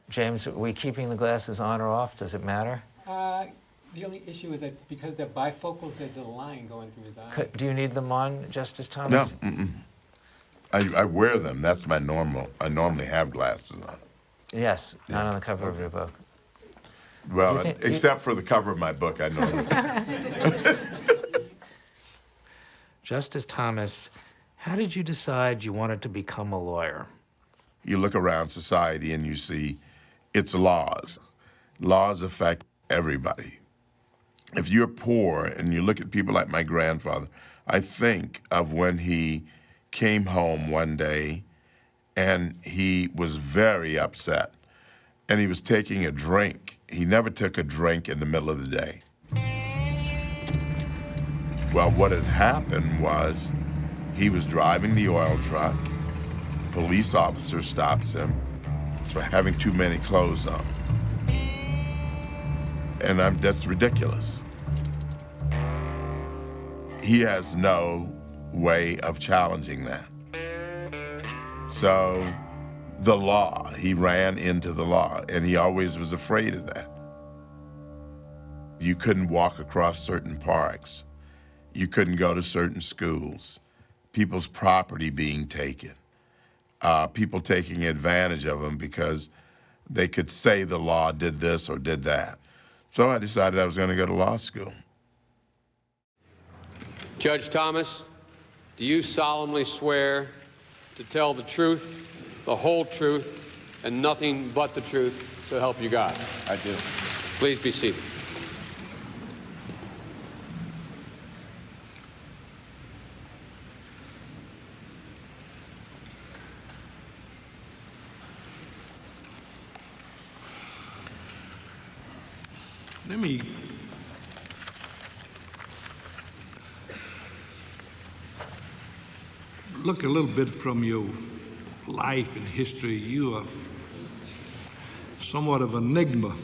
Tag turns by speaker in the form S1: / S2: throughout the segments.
S1: James, are we keeping the glasses on or off? Does it matter?
S2: The only issue is that because they're bifocals, there's a line going through his eye.
S1: Do you need them on, Justice
S3: No,
S1: Thomas?
S3: I wear them. That's my normal. I normally have glasses on.
S1: Yes, not on the cover of your book.
S3: Well,
S1: think-
S3: except for the cover of my book, I normally.
S1: Justice Thomas, how did you decide you wanted to become a lawyer?
S3: You look around society and you see it's laws. Laws affect everybody. If you're poor and you look at people like my grandfather, I think of when he came home one day and he was very upset and he was taking a drink. He never took a drink in the middle of the day. Well, what had happened was he was driving the oil truck. Police officer stops him for having too many clothes on. And that's ridiculous. He has no way of challenging that. So the law, he ran into the law, and he always was afraid of that. You couldn't walk across certain parks. You couldn't go to certain schools. People's property being taken. People taking advantage of them because they could say the law did this or did that. So I decided I was going to go to law school.
S4: Judge Thomas, do you solemnly swear to tell the truth, the whole truth, and nothing but the truth, so help you God?
S3: I do.
S4: Please be seated.
S5: Let me look a little bit from your life and history. You are somewhat of an enigma.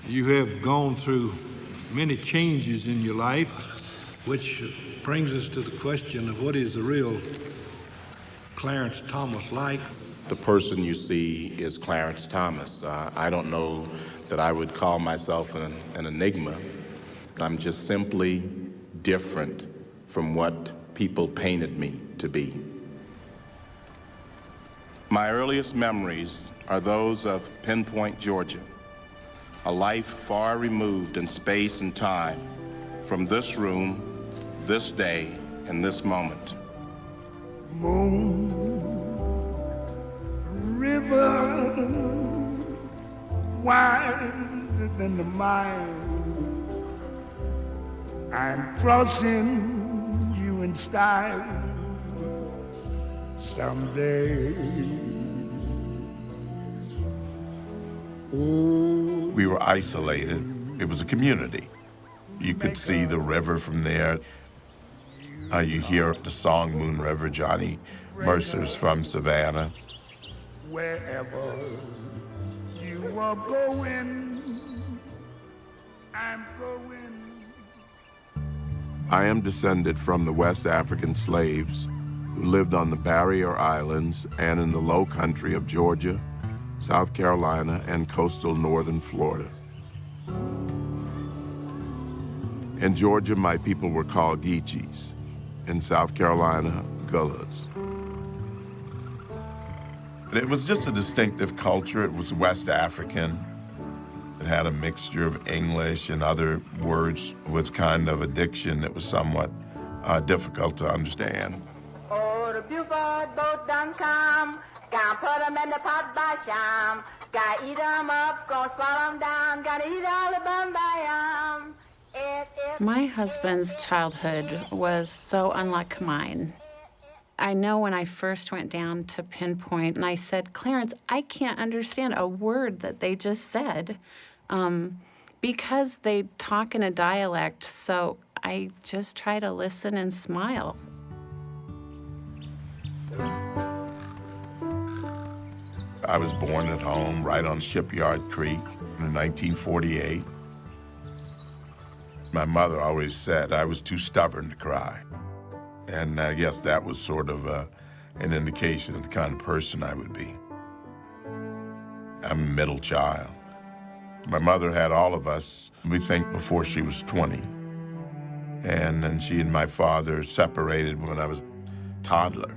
S5: You have gone through many changes in your life, which brings us to the question of what is the real Clarence Thomas like?
S6: The person you see is Clarence Thomas. I don't know that I would call myself an enigma. I'm just simply different from what people painted me to be. My earliest memories are those of Pinpoint, Georgia, a life far removed in space and time from this room, this day, and this moment.
S7: Moon, river, wider than the mile. I'm crossing you in style someday.
S3: We were isolated. It was a community. You could see the river from there. You hear the song Moon River, Johnny Mercer's from Savannah.
S7: Wherever you are going, I'm going.
S3: I am descended from the West African slaves who lived on the barrier islands and in the low country of Georgia, South Carolina, and coastal northern Florida. In Georgia, my people were called Geechees. In South Carolina, Gullahs. It was just a distinctive culture. It was West African. It had a mixture of English and other words with kind of a diction that was somewhat difficult to understand.
S8: Oh, the Buford boat done come. Gonna put 'em in the pot by sham. Gotta eat 'em up, gonna swallow 'em down. Gotta eat all the bun by 'em.
S9: My husband's childhood was so unlike mine. I know when I first went down to Pinpoint and I said, Clarence, I can't understand a word that they just said because they talk in a dialect, so I just try to listen and smile.
S3: I was born at home right on Shipyard Creek in 1948. My mother always said I was too stubborn to cry. And I guess that was sort of an indication of the kind of person I would be. I'm a middle child. My mother had all of us, we think, before she was 20. And then she and my father separated when I was a toddler.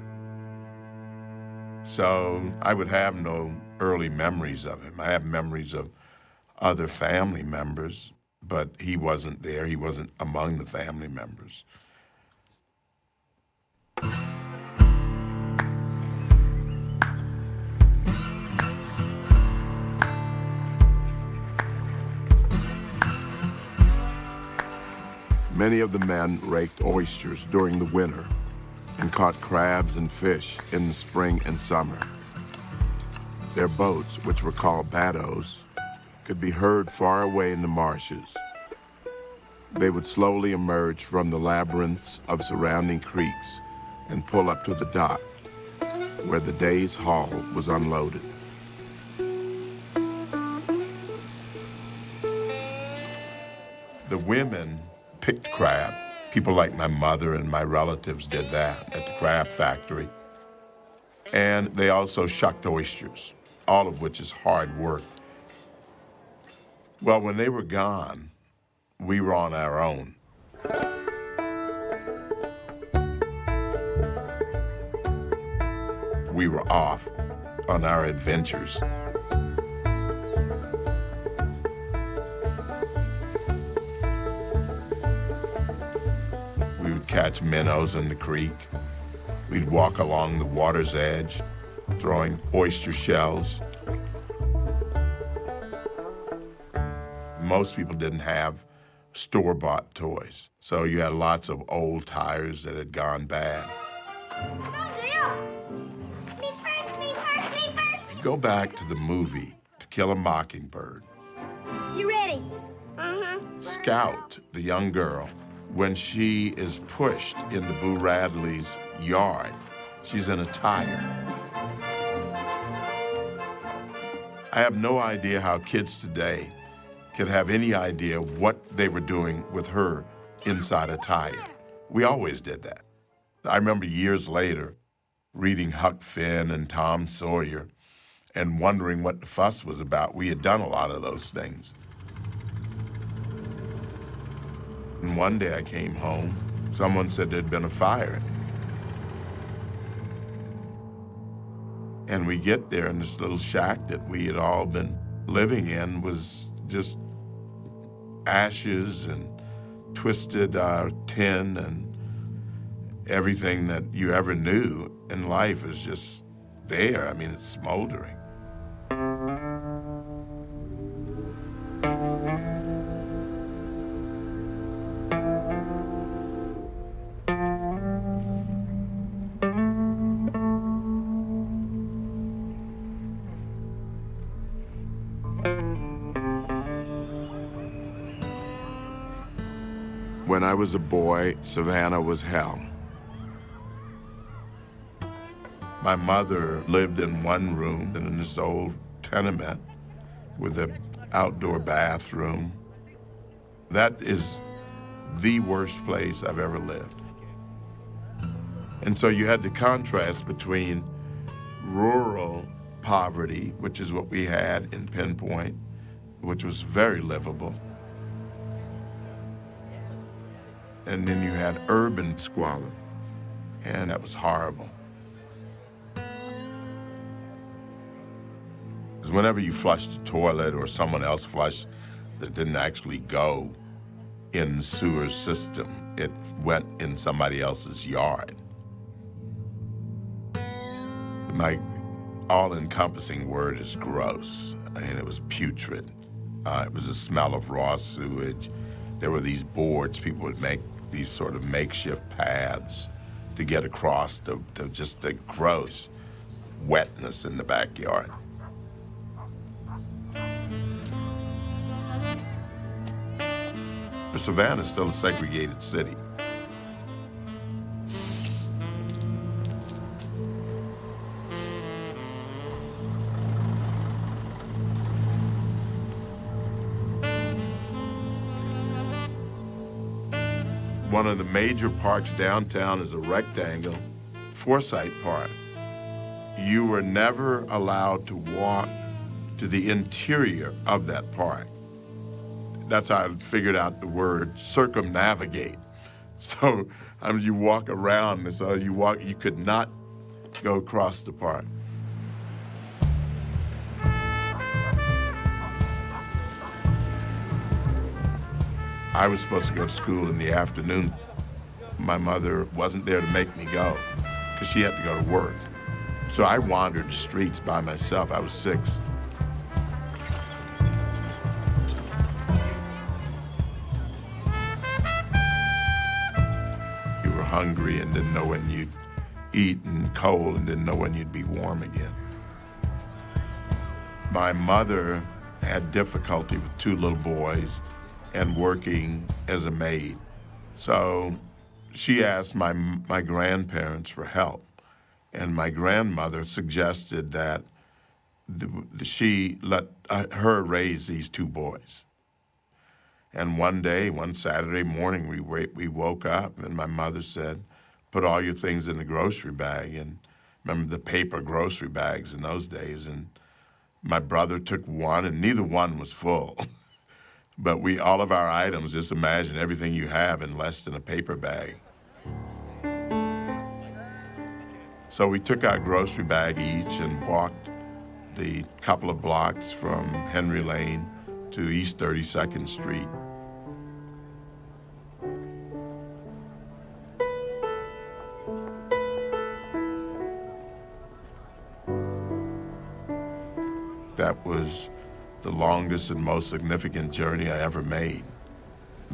S3: So I would have no early memories of him. I have memories of other family members, but he wasn't there. He wasn't among the family members. Many of the men raked oysters during the winter and caught crabs and fish in the spring and summer. Their boats, which were called baddoes, could be heard far away in the marshes. They would slowly emerge from the labyrinths of surrounding creeks and pull up to the dock, where the day's haul was unloaded. The women picked crab. People like my mother and my relatives did that at the crab factory. And they also shucked oysters, all of which is hard work. Well, when they were gone, we were on our own. We were off on our adventures. We would catch minnows in the creek. We'd walk along the water's edge, throwing oyster shells. Most people didn't have store-bought toys, so you had lots of old tires that had gone bad. If you go back to the movie To Kill a Mockingbird,
S8: You ready?
S3: Scout, the young girl, when she is pushed into Boo Radley's yard, she's in a tire. I have no idea how kids today could have any idea what they were doing with her inside a tire. We always did that. I remember years later reading Huck Finn and Tom Sawyer and wondering what the fuss was about. We had done a lot of those things. And one day I came home, someone said there'd been a fire. And we get there, and this little shack that we had all been living in was just ashes and twisted tin, and everything that you ever knew in life is just there. I mean, it's smoldering. When I was a boy, Savannah was hell. My mother lived in one room in this old tenement with an outdoor bathroom. That is the worst place I've ever lived. And so you had the contrast between rural poverty, which is what we had in Pinpoint, which was very livable, and then you had urban squalor, and that was horrible. Because whenever you flushed a toilet or someone else flushed that didn't actually go in the sewer system, it went in somebody else's yard. My all-encompassing word is gross. I mean, it was putrid. It was a smell of raw sewage. There were these boards. People would make these sort of makeshift paths to get across the just the gross wetness in the backyard. But Savannah's still a segregated city. One of the major parks downtown is a rectangle, Forsyth Park. You were never allowed to walk to the interior of that park. That's how I figured out the word circumnavigate. So you walk around, and so you could not go across the park. I was supposed to go to school in the afternoon. My mother wasn't there to make me go because she had to go to work. So I wandered the streets by myself. I was 6. You were hungry and didn't know when you'd eat, and cold and didn't know when you'd be warm again. My mother had difficulty with 2 little boys and working as a maid. So she asked my grandparents for help. And my grandmother suggested that she let her raise these 2 boys. And one Saturday morning, we woke up and my mother said, put all your things in the grocery bag. And remember the paper grocery bags in those days. And my brother took one and neither one was full. But all of our items, just imagine everything you have in less than a paper bag. So we took our grocery bag each and walked the couple of blocks from Henry Lane to East 32nd Street. That was the longest and most significant journey I ever made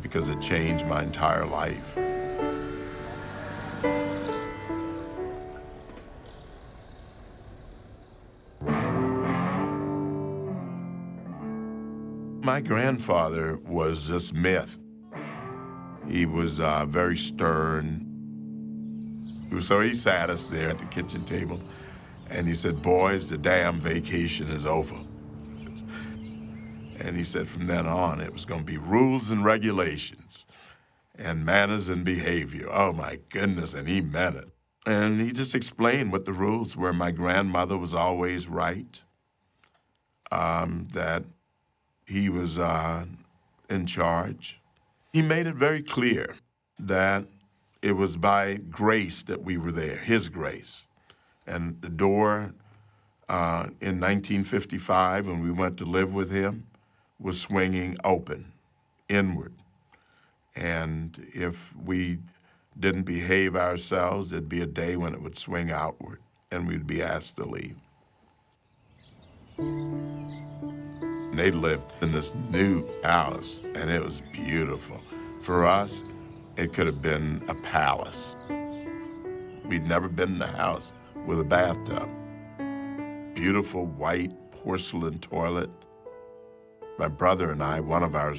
S3: because it changed my entire life. My grandfather was this myth. He was very stern. So he sat us there at the kitchen table and he said, boys, the damn vacation is over. And he said from then on, it was going to be rules and regulations and manners and behavior. Oh my goodness, and he meant it. And he just explained what the rules were. My grandmother was always right, that he was in charge. He made it very clear that it was by grace that we were there, his grace. And the door in 1955, when we went to live with him, was swinging open, inward. And if we didn't behave ourselves, there'd be a day when it would swing outward and we'd be asked to leave. And they lived in this new house and it was beautiful. For us, it could have been a palace. We'd never been in a house with a bathtub. Beautiful white porcelain toilet. My brother and I, one of our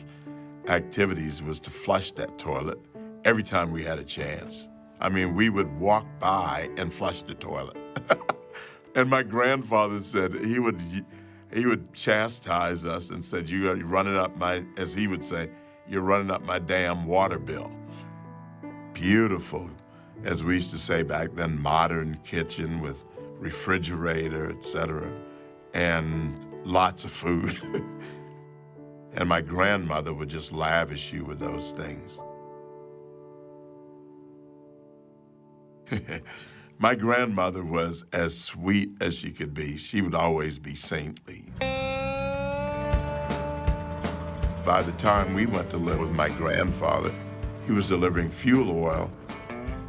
S3: activities was to flush that toilet every time we had a chance. I mean, we would walk by and flush the toilet. And my grandfather said he would chastise us and said, you're running up my, as he would say, you're running up my damn water bill. Beautiful, as we used to say back then, modern kitchen with refrigerator, etc., and lots of food. And my grandmother would just lavish you with those things. My grandmother was as sweet as she could be. She would always be saintly. By the time we went to live with my grandfather, he was delivering fuel oil.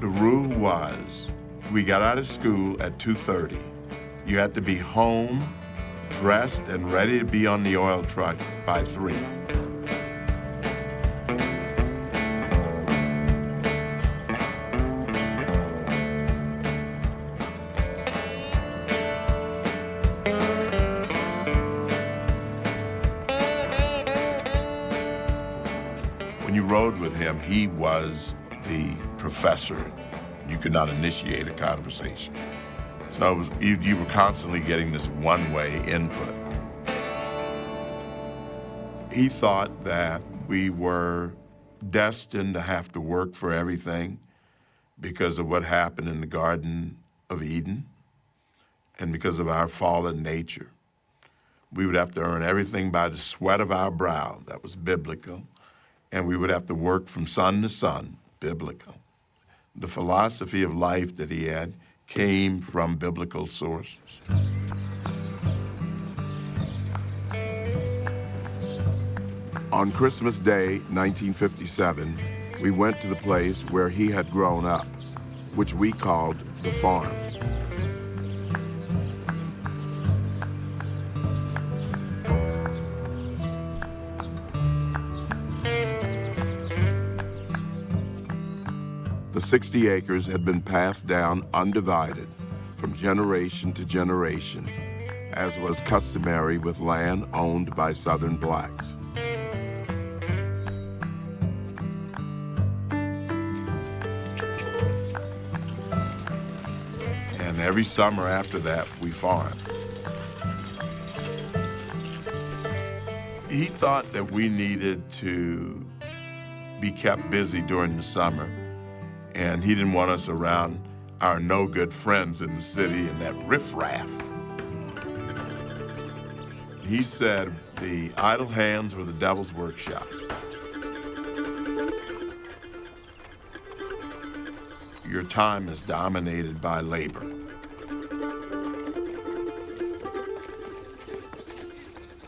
S3: The rule was, we got out of school at 2:30. You had to be home, dressed and ready to be on the oil truck by 3. When you rode with him, he was the professor. You could not initiate a conversation. So you were constantly getting this one-way input. He thought that we were destined to have to work for everything because of what happened in the Garden of Eden and because of our fallen nature. We would have to earn everything by the sweat of our brow. That was biblical. And we would have to work from sun to sun, biblical. The philosophy of life that he had came from biblical sources. On Christmas Day, 1957, we went to the place where he had grown up, which we called the farm. The 60 acres had been passed down undivided from generation to generation, as was customary with land owned by Southern blacks. And every summer after that, we farmed. He thought that we needed to be kept busy during the summer, and he didn't want us around our no-good friends in the city and that riffraff. He said the idle hands were the devil's workshop. Your time is dominated by labor.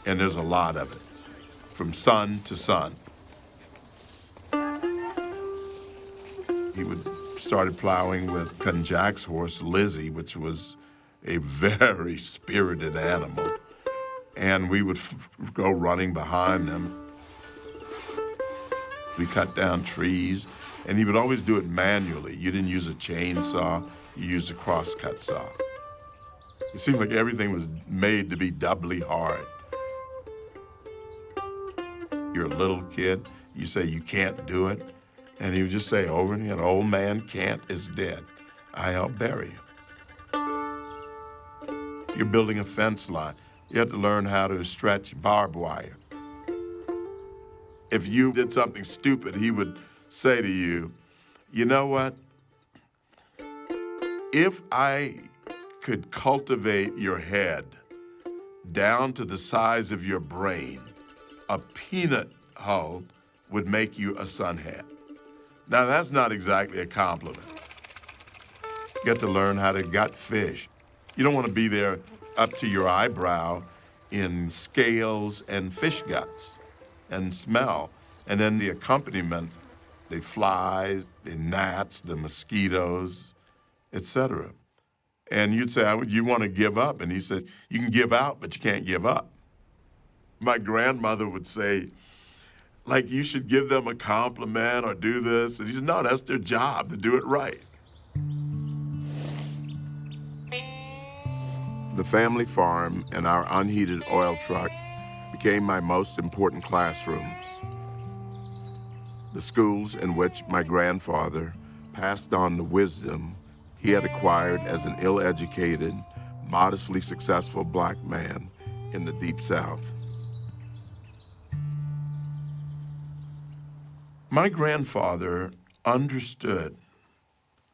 S3: And there's a lot of it, from sun to sun. He started plowing with Cousin Jack's horse, Lizzie, which was a very spirited animal. And we would go running behind them. We cut down trees, and he would always do it manually. You didn't use a chainsaw, you used a crosscut saw. It seemed like everything was made to be doubly hard. You're a little kid, you say you can't do it, and he would just say over and again, old man can't is dead. I'll bury him. You're building a fence line. You have to learn how to stretch barbed wire. If you did something stupid, he would say to you, you know what? If I could cultivate your head down to the size of your brain, a peanut hull would make you a sunhat. Now, that's not exactly a compliment. You get to learn how to gut fish. You don't want to be there up to your eyebrow in scales and fish guts and smell. And then the accompaniment, the flies, the gnats, the mosquitoes, etc. And you'd say, you want to give up? And he said, you can give out, but you can't give up. My grandmother would say, like, you should give them a compliment or do this. And he said, no, that's their job, to do it right. The family farm and our unheated oil truck became my most important classrooms. The schools in which my grandfather passed on the wisdom he had acquired as an ill-educated, modestly successful black man in the Deep South. My grandfather understood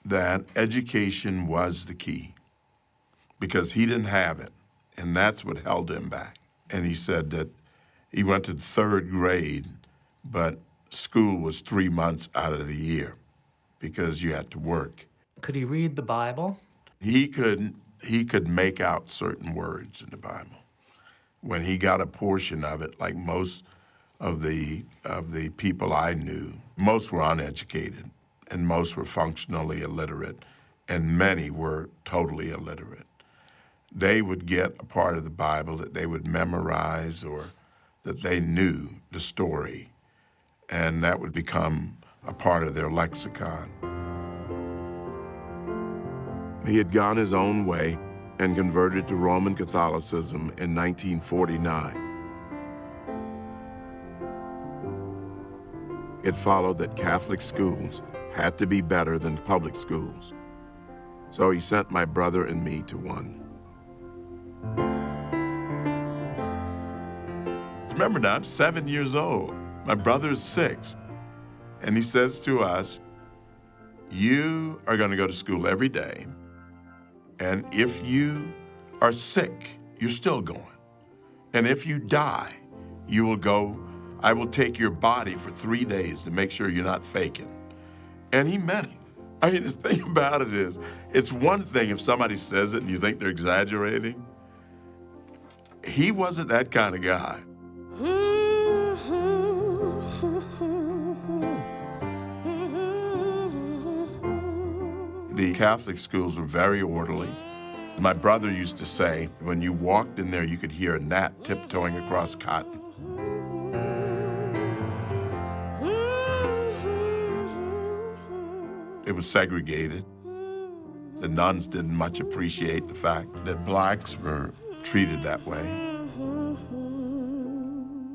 S3: that education was the key because he didn't have it, and that's what held him back. And he said that he went to the 3rd grade, but school was 3 months out of the year because you had to work.
S1: Could he read the Bible?
S3: He could make out certain words in the Bible. When he got a portion of it, like most of the people I knew, most were uneducated and most were functionally illiterate, and many were totally illiterate. They would get a part of the Bible that they would memorize or that they knew the story, and that would become a part of their lexicon. He had gone his own way and converted to Roman Catholicism in 1949. It followed that Catholic schools had to be better than public schools. So he sent my brother and me to one. Remember now, I'm 7 years old. My brother is 6. And he says to us, you are going to go to school every day. And if you are sick, you're still going. And if you die, I will take your body for 3 days to make sure you're not faking. And he meant it. I mean, the thing about it is, it's one thing if somebody says it and you think they're exaggerating. He wasn't that kind of guy. The Catholic schools were very orderly. My brother used to say, when you walked in there, you could hear a gnat tiptoeing across cotton. It was segregated. The nuns didn't much appreciate the fact that blacks were treated that way.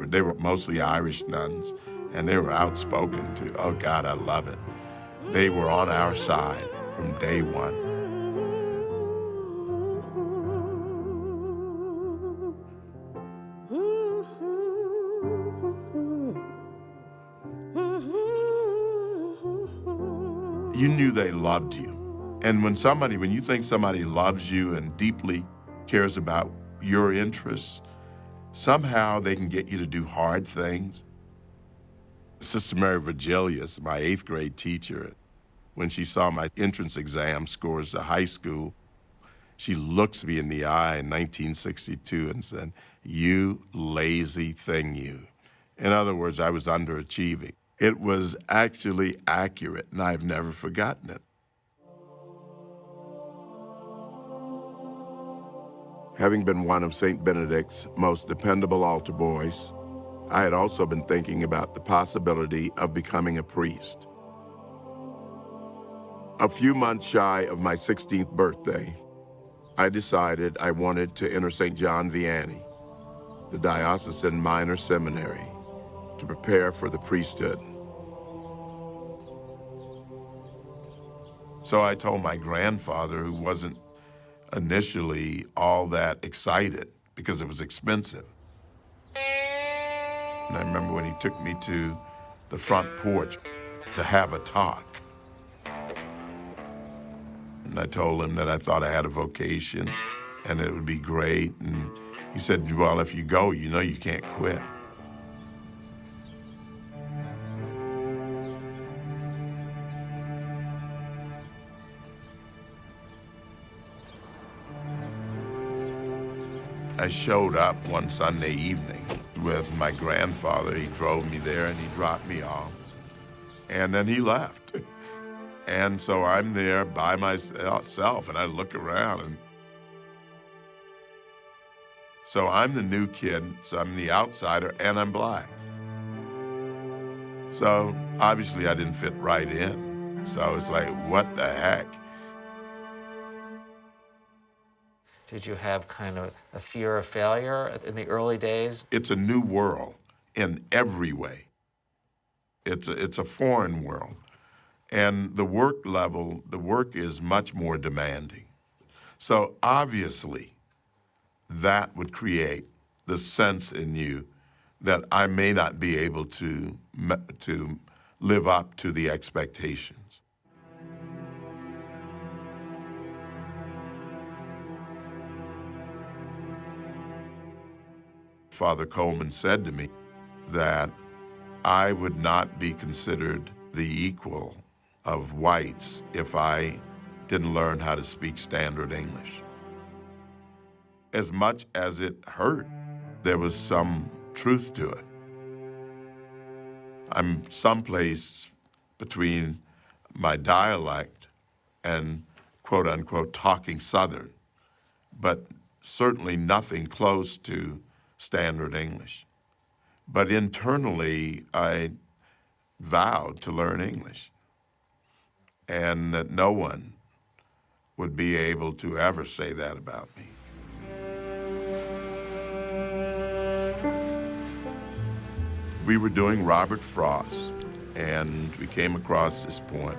S3: They were mostly Irish nuns, and they were outspoken too. Oh God, I love it. They were on our side from day one. You knew they loved you. And when you think somebody loves you and deeply cares about your interests, somehow they can get you to do hard things. Sister Mary Virgilius, my 8th grade teacher, when she saw my entrance exam scores to high school, she looks me in the eye in 1962 and said, "You lazy thing, you." In other words, I was underachieving. It was actually accurate, and I've never forgotten it. Having been one of St. Benedict's most dependable altar boys, I had also been thinking about the possibility of becoming a priest. A few months shy of my 16th birthday, I decided I wanted to enter St. John Vianney, the diocesan minor seminary, to prepare for the priesthood. So I told my grandfather, who wasn't initially all that excited because it was expensive. And I remember when he took me to the front porch to have a talk. And I told him that I thought I had a vocation and it would be great. And he said, "Well, if you go, you know you can't quit." I showed up one Sunday evening with my grandfather. He drove me there and he dropped me off. And then he left. And so I'm there by myself and I look around and so I'm the new kid, so I'm the outsider and I'm black. So obviously I didn't fit right in. So it's like, what the heck?
S1: Did you have kind of a fear of failure in the early days?
S3: It's a new world in every way. It's a foreign world. And the work is much more demanding. So obviously, that would create the sense in you that I may not be able to live up to the expectations. Father Coleman said to me that I would not be considered the equal of whites if I didn't learn how to speak standard English. As much as it hurt, there was some truth to it. I'm someplace between my dialect and quote unquote talking Southern, but certainly nothing close to standard English. But internally, I vowed to learn English and that no one would be able to ever say that about me. We were doing Robert Frost, and we came across this point.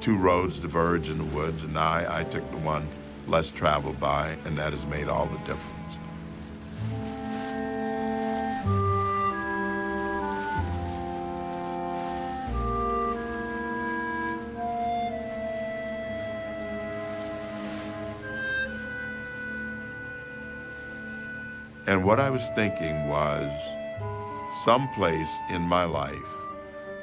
S3: 2 roads diverge in the woods, and I took the one less traveled by, and that has made all the difference. And what I was thinking was, someplace in my life,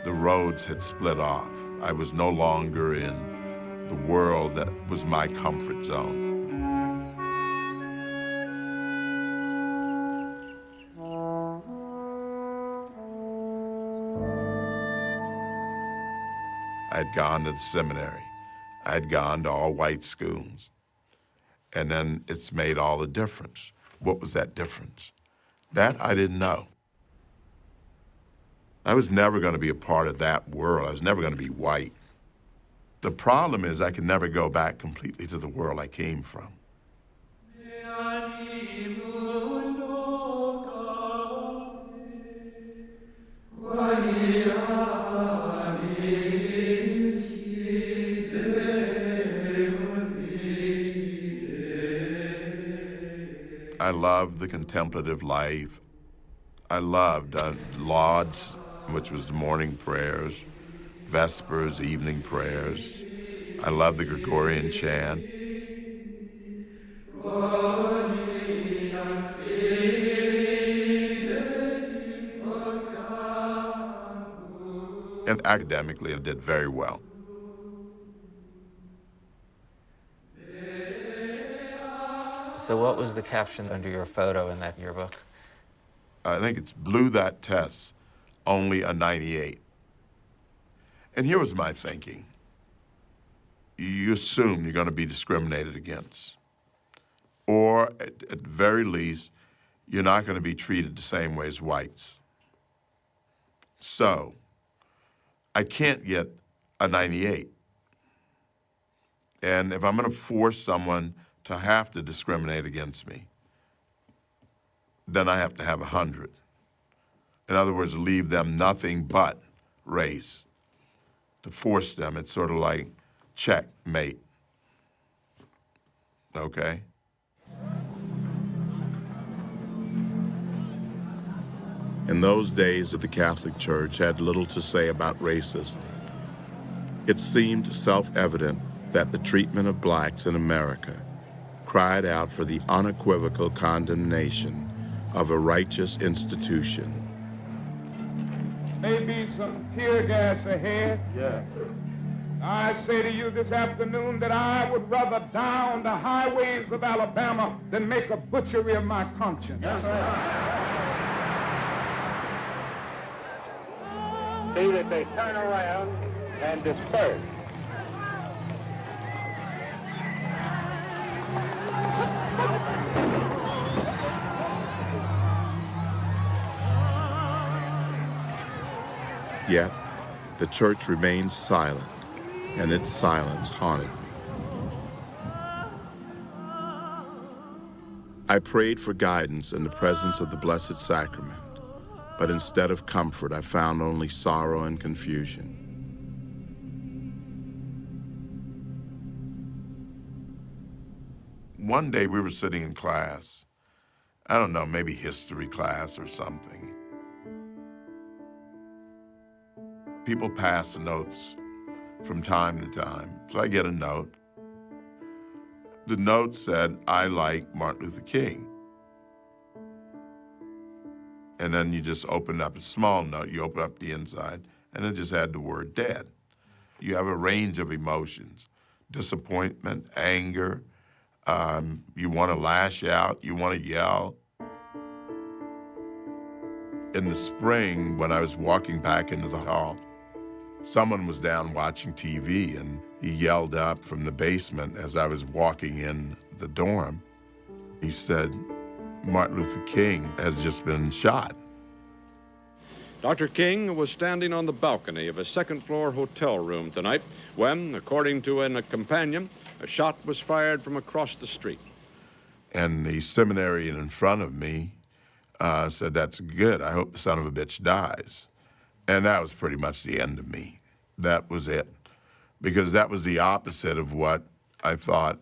S3: the roads had split off. I was no longer in the world that was my comfort zone. I had gone to the seminary. I had gone to all white schools. And then it's made all the difference. What was that difference? That I didn't know. I was never going to be a part of that world. I was never going to be white. The problem is I can never go back completely to the world I came from. I loved the contemplative life. I loved lauds, which was the morning prayers, vespers, evening prayers. I loved the Gregorian chant. And academically, I did very well.
S1: So what was the caption under your photo in that yearbook?
S3: I think it's blew that test, only a 98. And here was my thinking. You assume you're going to be discriminated against. Or at the very least, you're not going to be treated the same way as whites. So, I can't get a 98. And if I'm going to force someone to have to discriminate against me, then I have to have 100. In other words, leave them nothing but race. To force them, it's sort of like checkmate. Okay? In those days that the Catholic Church had little to say about racism, it seemed self-evident that the treatment of blacks in America cried out for the unequivocal condemnation of a righteous institution.
S7: Maybe some tear gas ahead. Yeah. I say to you this afternoon that I would rather down the highways of Alabama than make a butchery of my conscience. Yes,
S10: See that they turn around and disperse.
S3: Yet, the church remained silent, and its silence haunted me. I prayed for guidance in the presence of the Blessed Sacrament, but instead of comfort, I found only sorrow and confusion. One day we were sitting in class, I don't know, maybe history class or something. People pass notes from time to time, so I get a note. The note said, I like Martin Luther King. And then you just open up a small note, you open up the inside, and it just had the word dead. You have a range of emotions, disappointment, anger, you want to lash out, you want to yell. In the spring, when I was walking back into the hall, someone was down watching TV, and he yelled up from the basement as I was walking in the dorm. He said, Martin Luther King has just been shot.
S11: Dr. King was standing on the balcony of a second-floor hotel room tonight when, according to a companion, a shot was fired from across the street.
S3: And the seminarian in front of me said, that's good. I hope the son of a bitch dies. And that was pretty much the end of me. That was it. Because that was the opposite of what I thought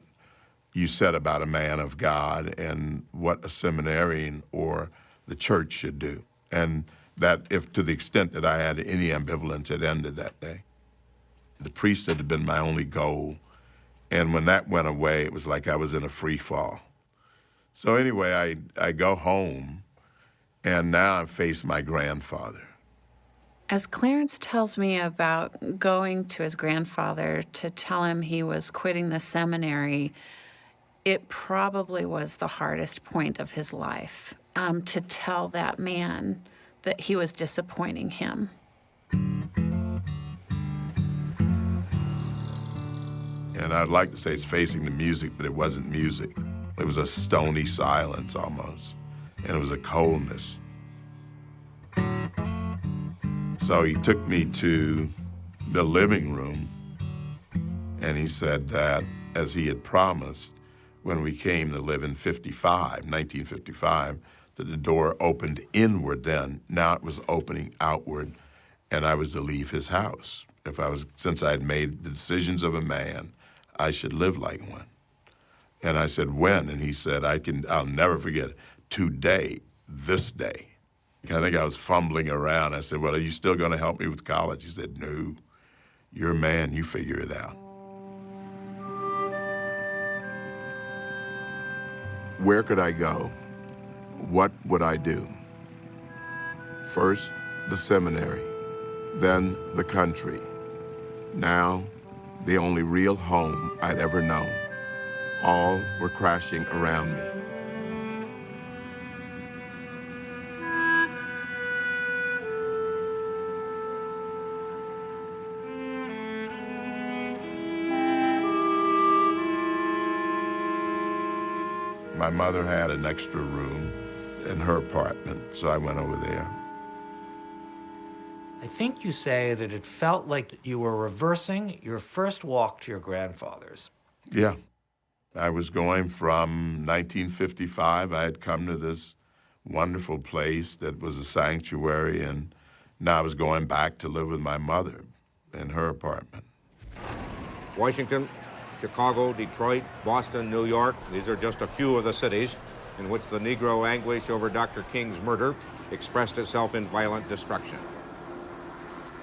S3: you said about a man of God and what a seminarian or the church should do. And that, if to the extent that I had any ambivalence, it ended that day. The priesthood had been my only goal. And when that went away, it was like I was in a free fall. So anyway, I go home, and now I face my grandfather.
S9: As Clarence tells me about going to his grandfather to tell him he was quitting the seminary, it probably was the hardest point of his life, to tell that man that he was disappointing him.
S3: And I'd like to say it's facing the music, but it wasn't music. It was a stony silence almost, and it was a coldness. So he took me to the living room, and he said that, as he had promised, when we came to live in 1955, that the door opened inward then. Now it was opening outward, and I was to leave his house. Since I had made the decisions of a man, I should live like one. And I said, when? And he said, I'll never forget it. Today, this day. I think I was fumbling around. I said, well, are you still going to help me with college? He said, no, you're a man, you figure it out. Where could I go? What would I do? First, the seminary, then the country. Now, the only real home I'd ever known. All were crashing around me. My mother had an extra room in her apartment, so I went over there.
S1: I think you say that it felt like you were reversing your first walk to your grandfather's.
S3: Yeah. I was going from 1955. I had come to this wonderful place that was a sanctuary, and now I was going back to live with my mother in her apartment.
S10: Washington, Chicago, Detroit, Boston, New York, these are just a few of the cities in which the Negro anguish over Dr. King's murder expressed itself in violent destruction.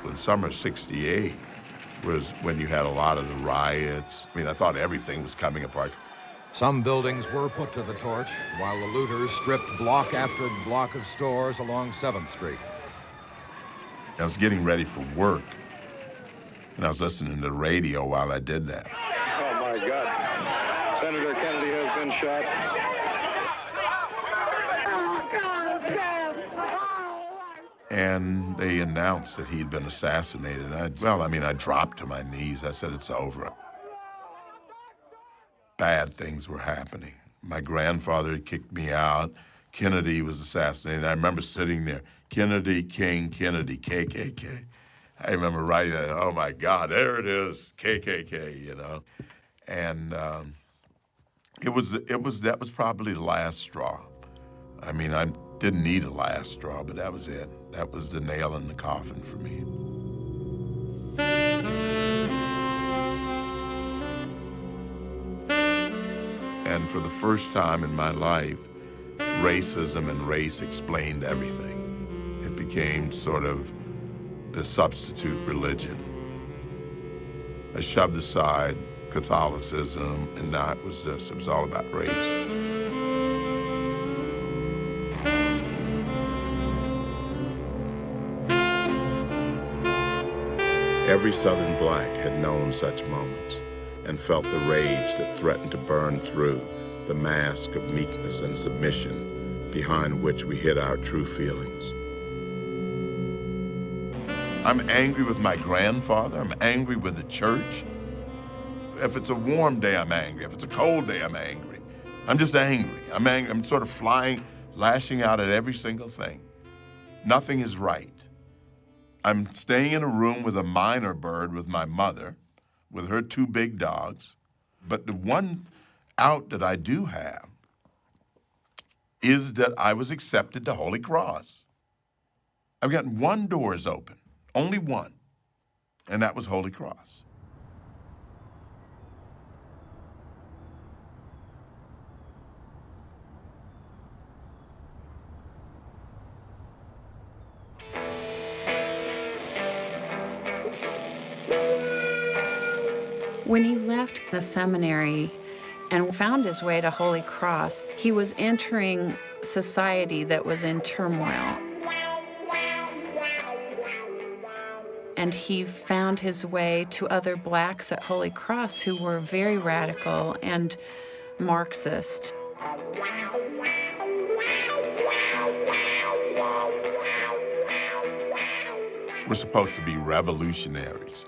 S3: In summer '68 was when you had a lot of the riots. I mean, I thought everything was coming apart.
S12: Some buildings were put to the torch, while the looters stripped block after block of stores along 7th Street.
S3: I was getting ready for work, and I was listening to the radio while I did that.
S10: Oh, my God. Senator Kennedy has been shot.
S3: And they announced that he'd been assassinated. I dropped to my knees. I said, it's over. Bad things were happening. My grandfather had kicked me out. Kennedy was assassinated. I remember sitting there, Kennedy, King, Kennedy, KKK. I remember writing that, oh my God, there it is, KKK, you know. And that was probably the last straw. I mean, I didn't need a last straw, but that was it. That was the nail in the coffin for me. And for the first time in my life, racism and race explained everything. It became sort of the substitute religion. I shoved aside Catholicism, and now it was all about race. Every Southern black had known such moments and felt the rage that threatened to burn through the mask of meekness and submission behind which we hid our true feelings. I'm angry with my grandfather. I'm angry with the church. If it's a warm day, I'm angry. If it's a cold day, I'm angry. I'm just angry. I'm angry. I'm sort of lashing out at every single thing. Nothing is right. I'm staying in a room with a minor bird with my mother, with her 2 big dogs. But the one out that I do have is that I was accepted to Holy Cross. I've got 1 door is open, only one, and that was Holy Cross.
S9: When he left the seminary, and found his way to Holy Cross. He was entering society that was in turmoil. And he found his way to other blacks at Holy Cross who were very radical and Marxist.
S3: We're supposed to be revolutionaries.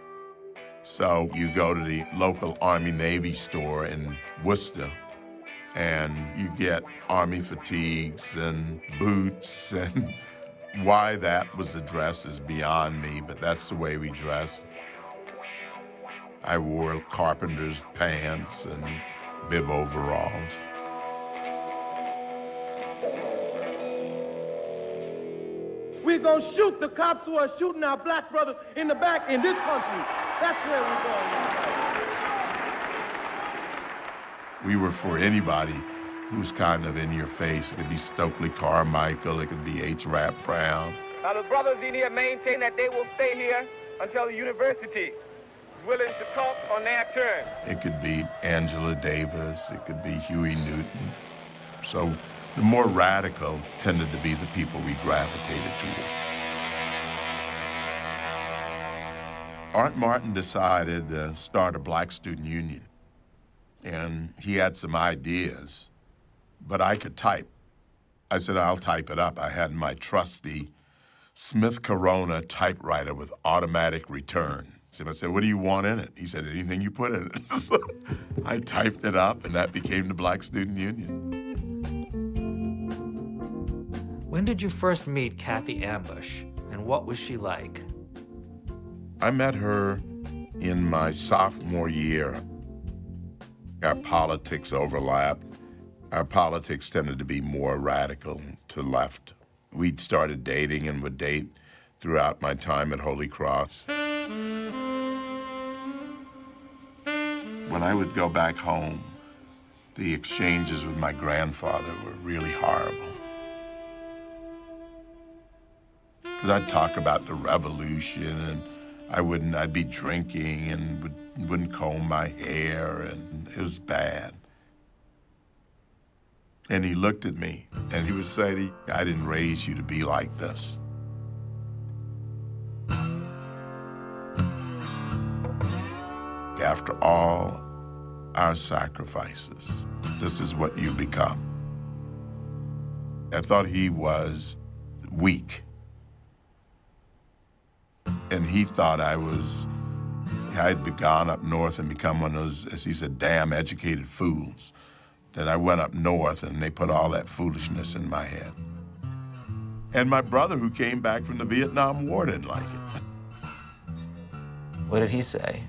S3: So you go to the local Army-Navy store in Worcester, and you get Army fatigues and boots, and why that was the dress is beyond me, but that's the way we dressed. I wore carpenter's pants and bib overalls.
S13: We're going to shoot the cops who are shooting our black brothers in the back in this country. That's where we're going.
S3: We were for anybody who's kind of in your face. It could be Stokely Carmichael, it could be H. Rap Brown.
S13: Now, the brothers in here maintain that they will stay here until the university is willing to talk on their turn.
S3: It could be Angela Davis, it could be Huey Newton. So the more radical tended to be the people we gravitated toward. Art Martin decided to start a black student union, and he had some ideas, but I could type. I said, I'll type it up. I had my trusty Smith Corona typewriter with automatic return. So I said, what do you want in it? He said, anything you put in it. So I typed it up, and that became the Black Student Union.
S1: When did you first meet Kathy Ambush, and what was she like?
S3: I met her in my sophomore year. Our politics overlapped. Our politics tended to be more radical to left. We'd started dating and would date throughout my time at Holy Cross. When I would go back home, the exchanges with my grandfather were really horrible. Because I'd talk about the revolution, and I'd be drinking and wouldn't comb my hair, and it was bad. And he looked at me, and he would say to me, I didn't raise you to be like this. After all our sacrifices, this is what you become. I thought he was weak. And he thought I'd gone up north and become one of those, as he said, damn educated fools. That I went up north and they put all that foolishness in my head. And my brother, who came back from the Vietnam War, didn't like it.
S1: What did he say?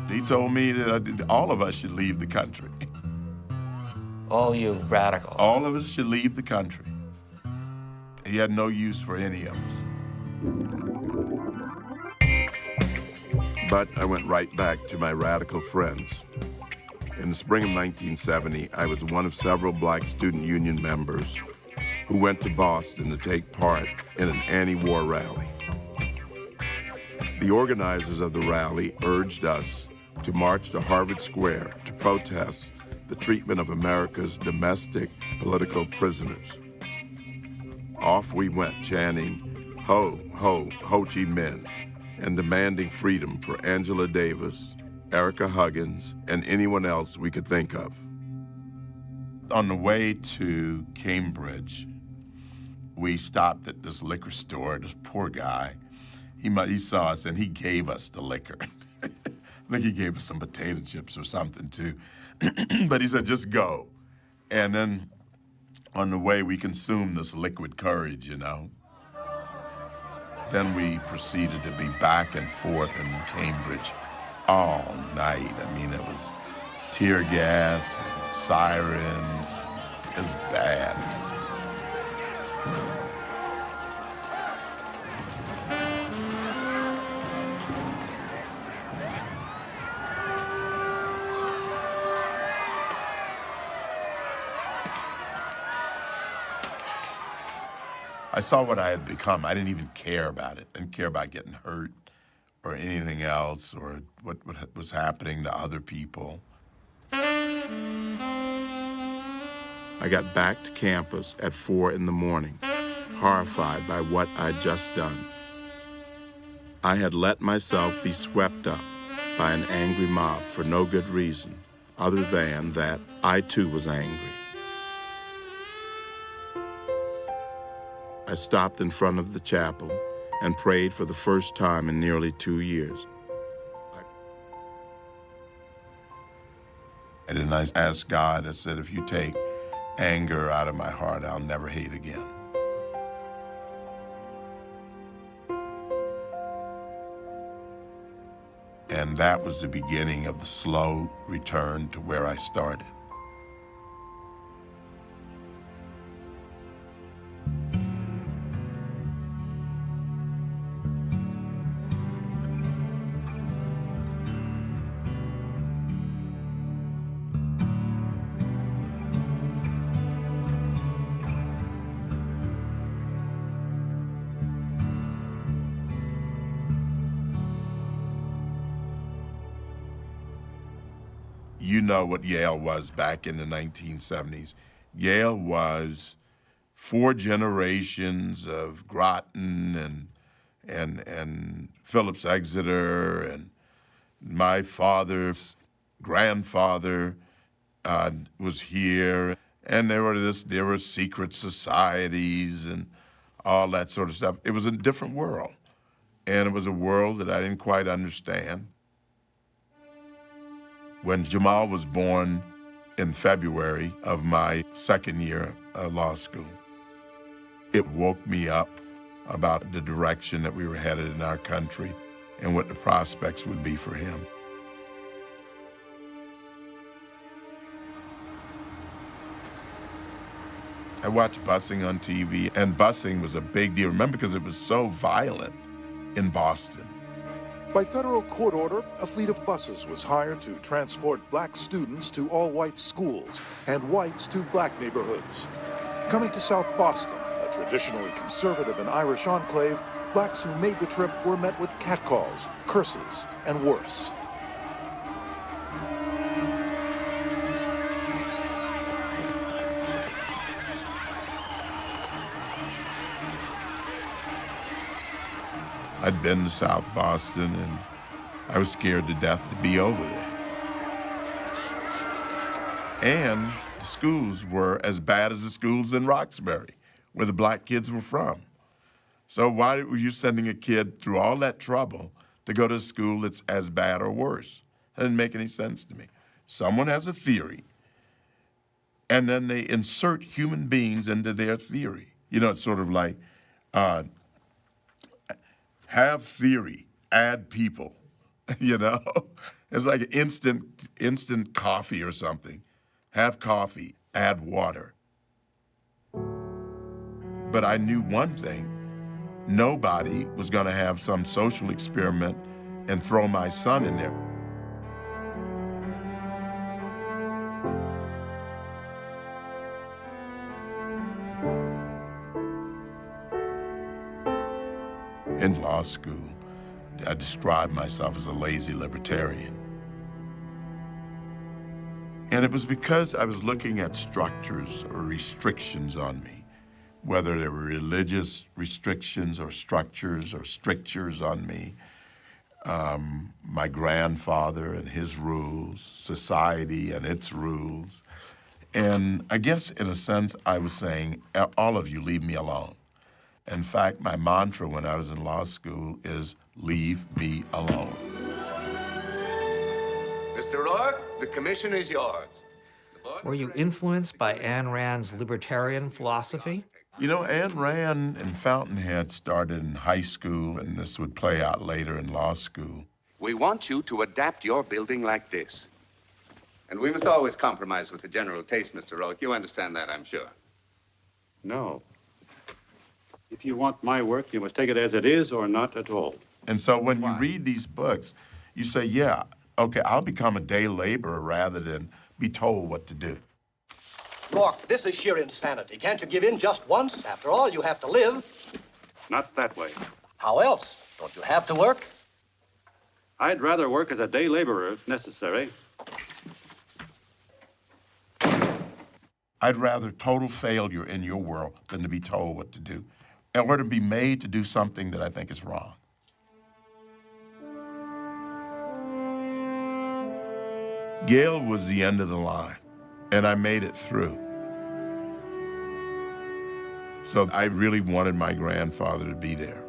S3: He told me that all of us should leave the country.
S1: All you radicals.
S3: All of us should leave the country. He had no use for any of us. But I went right back to my radical friends. In the spring of 1970, I was one of several black student union members who went to Boston to take part in an anti-war rally. The organizers of the rally urged us to march to Harvard Square to protest the treatment of America's domestic political prisoners. Off we went, chanting, ho, ho, Ho Chi Minh, and demanding freedom for Angela Davis, Erica Huggins, and anyone else we could think of. On the way to Cambridge, we stopped at this liquor store. This poor guy, he saw us and he gave us the liquor. I think he gave us some potato chips or something too. But he said, just go. And then on the way, we consumed this liquid courage, you know. Then we proceeded to be back and forth in Cambridge all night. I mean, it was tear gas and sirens. It was bad. I saw what I had become. I didn't even care about it. I didn't care about getting hurt or anything else or what was happening to other people. I got back to campus at 4 in the morning, horrified by what I'd just done. I had let myself be swept up by an angry mob for no good reason, other than that I too was angry. I stopped in front of the chapel and prayed for the first time in nearly 2 years. And then I asked God, I said, if you take anger out of my heart, I'll never hate again. And that was the beginning of the slow return to where I started. You know what Yale was back in the 1970s. Yale was 4 generations of Groton and Phillips Exeter, and my father's grandfather was here, and there were secret societies and all that sort of stuff. It was a different world, and it was a world that I didn't quite understand. When Jamal was born in February of my second year of law school, it woke me up about the direction that we were headed in our country and what the prospects would be for him. I watched busing on TV, and busing was a big deal. Remember, because it was so violent in Boston.
S14: By federal court order, a fleet of buses was hired to transport black students to all-white schools and whites to black neighborhoods. Coming to South Boston, a traditionally conservative and Irish enclave, blacks who made the trip were met with catcalls, curses, and worse.
S3: I'd been to South Boston, and I was scared to death to be over there. And the schools were as bad as the schools in Roxbury, where the black kids were from. So why were you sending a kid through all that trouble to go to a school that's as bad or worse? That didn't make any sense to me. Someone has a theory, and then they insert human beings into their theory. You know, it's sort of like, have theory, add people, you know? It's like instant coffee or something. Have coffee, add water. But I knew one thing. Nobody was gonna have some social experiment and throw my son in there. In law school, I described myself as a lazy libertarian. And it was because I was looking at structures or restrictions on me, whether they were religious restrictions or structures or strictures on me, my grandfather and his rules, society and its rules. And I guess in a sense, I was saying, all of you leave me alone. In fact, my mantra when I was in law school is, leave me alone.
S15: Mr. Rourke, the commission is yours.
S1: Were you influenced by Ayn Rand's libertarian philosophy?
S3: You know, Ayn Rand and Fountainhead started in high school, and this would play out later in law school.
S15: We want you to adapt your building like this. And we must always compromise with the general taste, Mr. Rourke. You understand that, I'm sure.
S16: No. If you want my work, you must take it as it is or not at all.
S3: And so when you read these books, you say, yeah, okay, I'll become a day laborer rather than be told what to do.
S17: Rourke, this is sheer insanity. Can't you give in just once? After all, you have to live.
S16: Not that way.
S17: How else? Don't you have to work?
S16: I'd rather work as a day laborer if necessary.
S3: I'd rather total failure in your world than to be told what to do, or to be made to do something that I think is wrong. Yale was the end of the line, and I made it through. So I really wanted my grandfather to be there,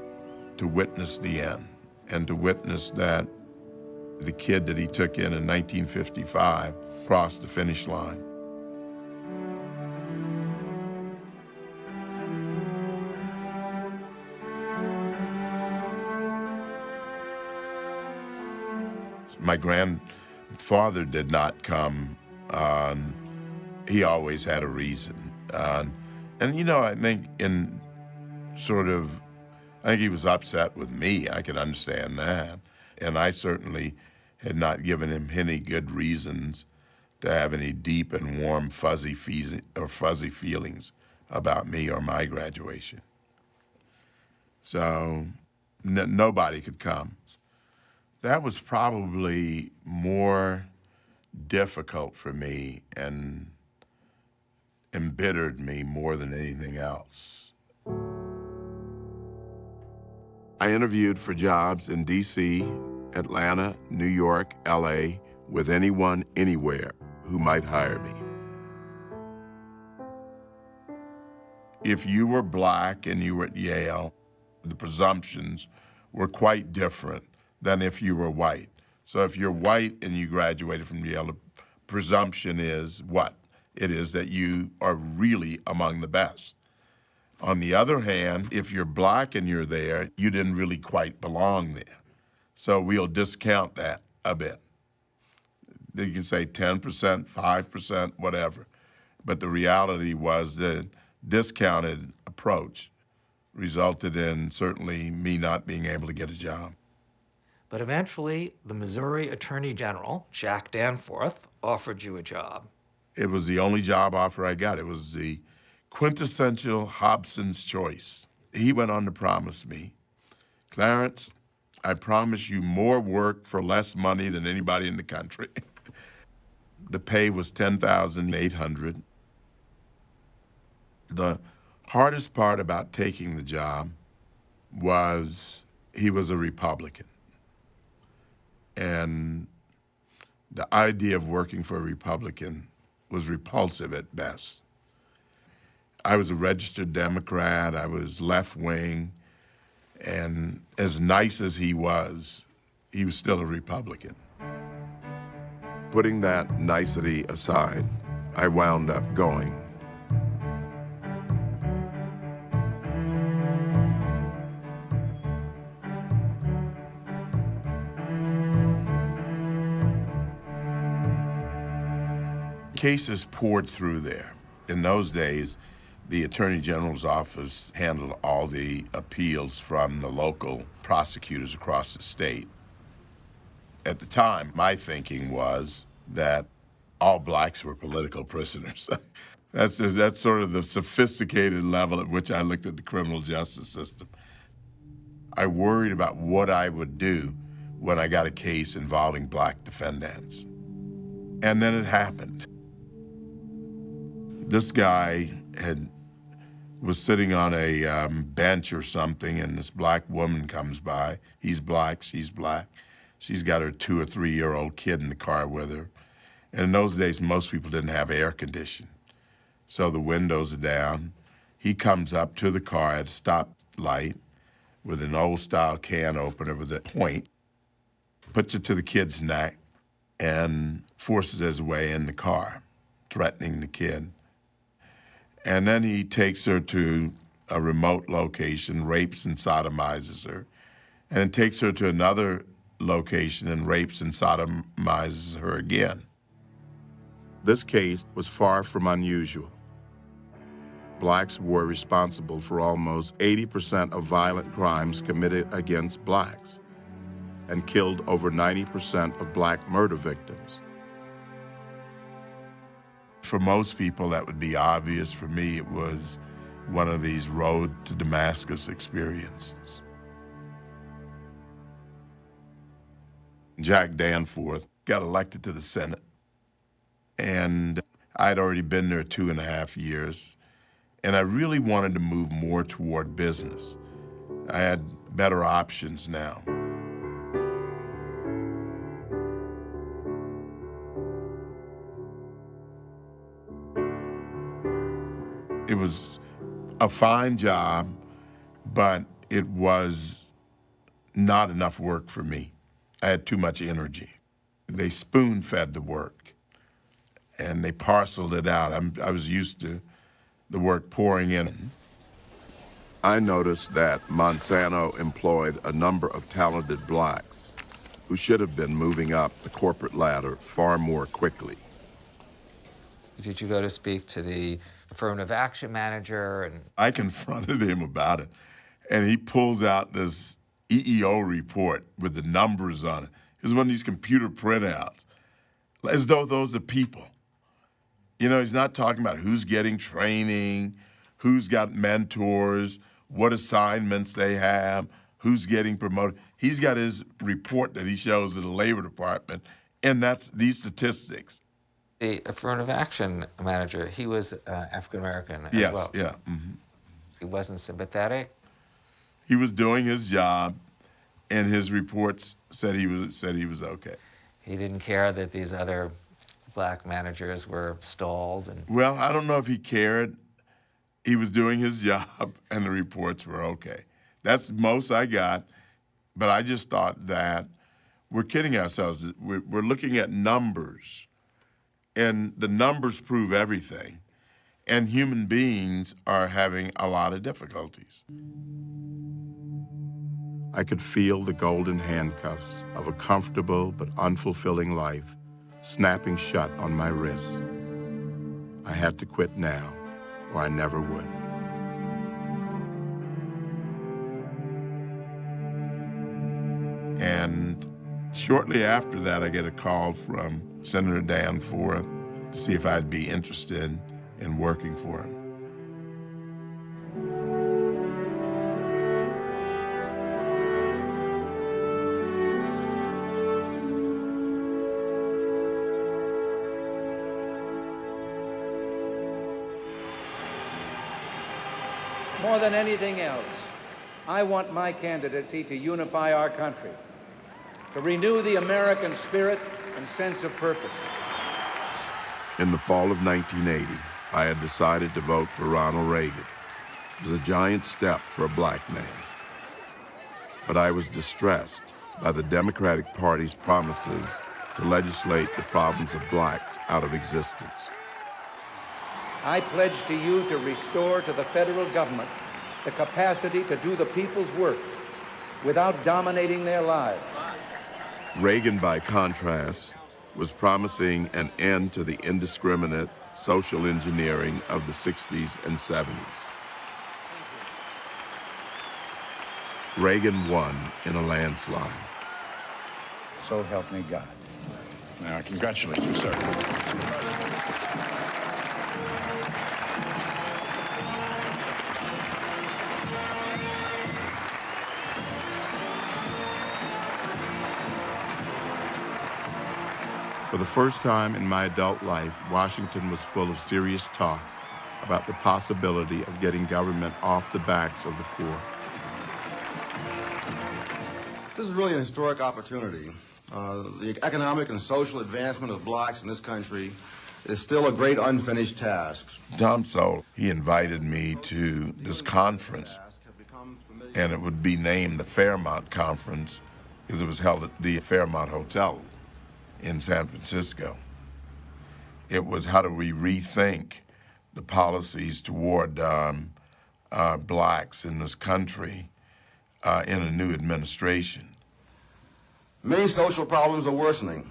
S3: to witness the end, and to witness that the kid that he took in 1955 crossed the finish line. My grandfather did not come. He always had a reason. And you know, I think I think he was upset with me. I could understand that. And I certainly had not given him any good reasons to have any deep and warm, fuzzy feelings about me or my graduation. So nobody could come. That was probably more difficult for me and embittered me more than anything else. I interviewed for jobs in D.C., Atlanta, New York, L.A., with anyone, anywhere who might hire me. If you were black and you were at Yale, the presumptions were quite different than if you were white. So if you're white and you graduated from Yale, the presumption is what? It is that you are really among the best. On the other hand, if you're black and you're there, you didn't really quite belong there. So we'll discount that a bit. You can say 10%, 5%, whatever. But the reality was that discounted approach resulted in certainly me not being able to get a job.
S1: But eventually, the Missouri Attorney General, Jack Danforth, offered you a job.
S3: It was the only job offer I got. It was the quintessential Hobson's choice. He went on to promise me, Clarence, I promise you more work for less money than anybody in the country. The pay was $10,800. The hardest part about taking the job was he was a Republican. And the idea of working for a Republican was repulsive at best. I was a registered Democrat, I was left-wing, and as nice as he was still a Republican. Putting that nicety aside, I wound up going. Cases poured through there. In those days, the Attorney General's office handled all the appeals from the local prosecutors across the state. At the time, my thinking was that all blacks were political prisoners. That's sort of the sophisticated level at which I looked at the criminal justice system. I worried about what I would do when I got a case involving black defendants. And then it happened. This guy was sitting on a bench or something, and this black woman comes by. He's black, she's black. She's got her 2 or 3-year-old kid in the car with her. And in those days, most people didn't have air conditioning. So the windows are down. He comes up to the car at a stoplight with an old-style can opener with a point, puts it to the kid's neck, and forces his way in the car, threatening the kid. And then he takes her to a remote location, rapes and sodomizes her, and then takes her to another location and rapes and sodomizes her again. This case was far from unusual. Blacks were responsible for almost 80% of violent crimes committed against blacks and killed over 90% of black murder victims. For most people, that would be obvious. For me, it was one of these road to Damascus experiences. Jack Danforth got elected to the Senate, and I'd already been there 2.5 years, and I really wanted to move more toward business. I had better options now. It was a fine job, but it was not enough work for me. I had too much energy. They spoon-fed the work, and they parceled it out. I was used to the work pouring in. I noticed that Monsanto employed a number of talented blacks who should have been moving up the corporate ladder far more quickly.
S1: Did you go to speak to the affirmative action manager? And
S3: I confronted him about it, and he pulls out this EEO report with the numbers on it. It was one of these computer printouts, as though those are people. You know, he's not talking about who's getting training, who's got mentors, what assignments they have, who's getting promoted. He's got his report that he shows to the Labor Department, and that's these statistics.
S1: The affirmative action manager, he was African-American as
S3: Yes,
S1: well.
S3: yeah. Mm-hmm.
S1: He wasn't sympathetic?
S3: He was doing his job, and his reports said he was okay.
S1: He didn't care that these other black managers were stalled?
S3: Well, I don't know if he cared. He was doing his job, and the reports were okay. That's the most I got, but I just thought that we're kidding ourselves. We're looking at numbers, and the numbers prove everything, and human beings are having a lot of difficulties. I could feel the golden handcuffs of a comfortable but unfulfilling life snapping shut on my wrists. I had to quit now, or I never would. And shortly after that, I get a call from Senator Danforth to see if I'd be interested in working for him.
S18: More than anything else, I want my candidacy to unify our country, to renew the American spirit and sense of purpose.
S3: In the fall of 1980, I had decided to vote for Ronald Reagan. It was a giant step for a black man. But I was distressed by the Democratic Party's promises to legislate the problems of blacks out of existence.
S18: I pledge to you to restore to the federal government the capacity to do the people's work without dominating their lives.
S3: Reagan, by contrast, was promising an end to the indiscriminate social engineering of the 60s and 70s. Reagan won in a landslide.
S18: So help me God.
S19: Now, I congratulate you, sir.
S3: For the first time in my adult life, Washington was full of serious talk about the possibility of getting government off the backs of the poor.
S20: This is really an historic opportunity. The economic and social advancement of blacks in this country is still a great unfinished task.
S3: Tom Sowell, he invited me to this conference, and it would be named the Fairmont Conference because it was held at the Fairmont Hotel in San Francisco. It was how do we rethink the policies toward blacks in this country in a new administration.
S20: Many social problems are worsening.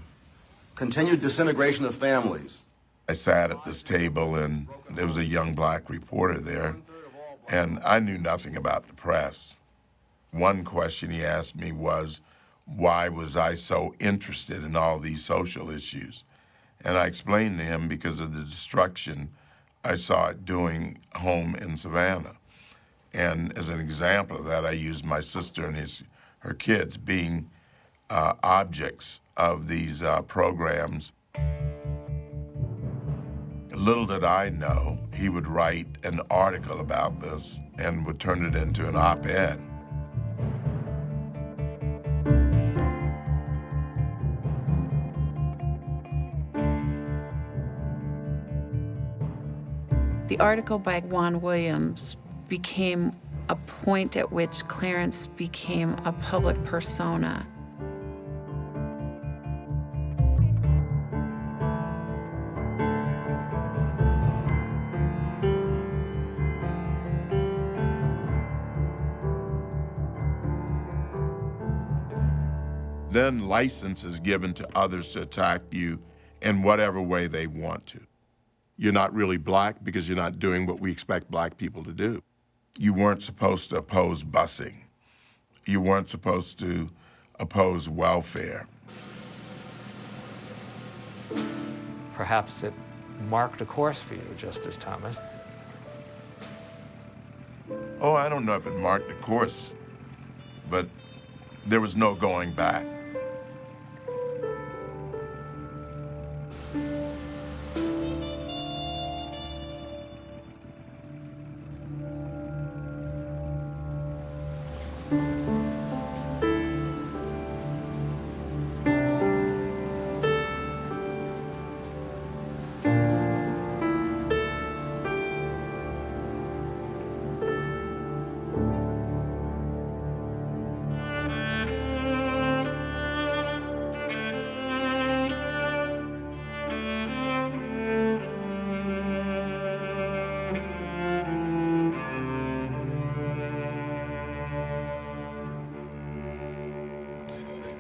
S20: Continued disintegration of families.
S3: I sat at this table, and there was a young black reporter there, and I knew nothing about the press. One question he asked me was, why was I so interested in all these social issues? And I explained to him because of the destruction I saw it doing home in Savannah. And as an example of that, I used my sister and her kids being Little did I know he would write an article about this and would turn it into an op-ed.
S9: The article by Juan Williams became a point at which Clarence became a public persona.
S3: Then license is given to others to attack you in whatever way they want to. You're not really black because you're not doing what we expect black people to do. You weren't supposed to oppose busing. You weren't supposed to oppose welfare.
S1: Perhaps it marked a course for you, Justice Thomas.
S3: Oh, I don't know if it marked a course, but there was no going back.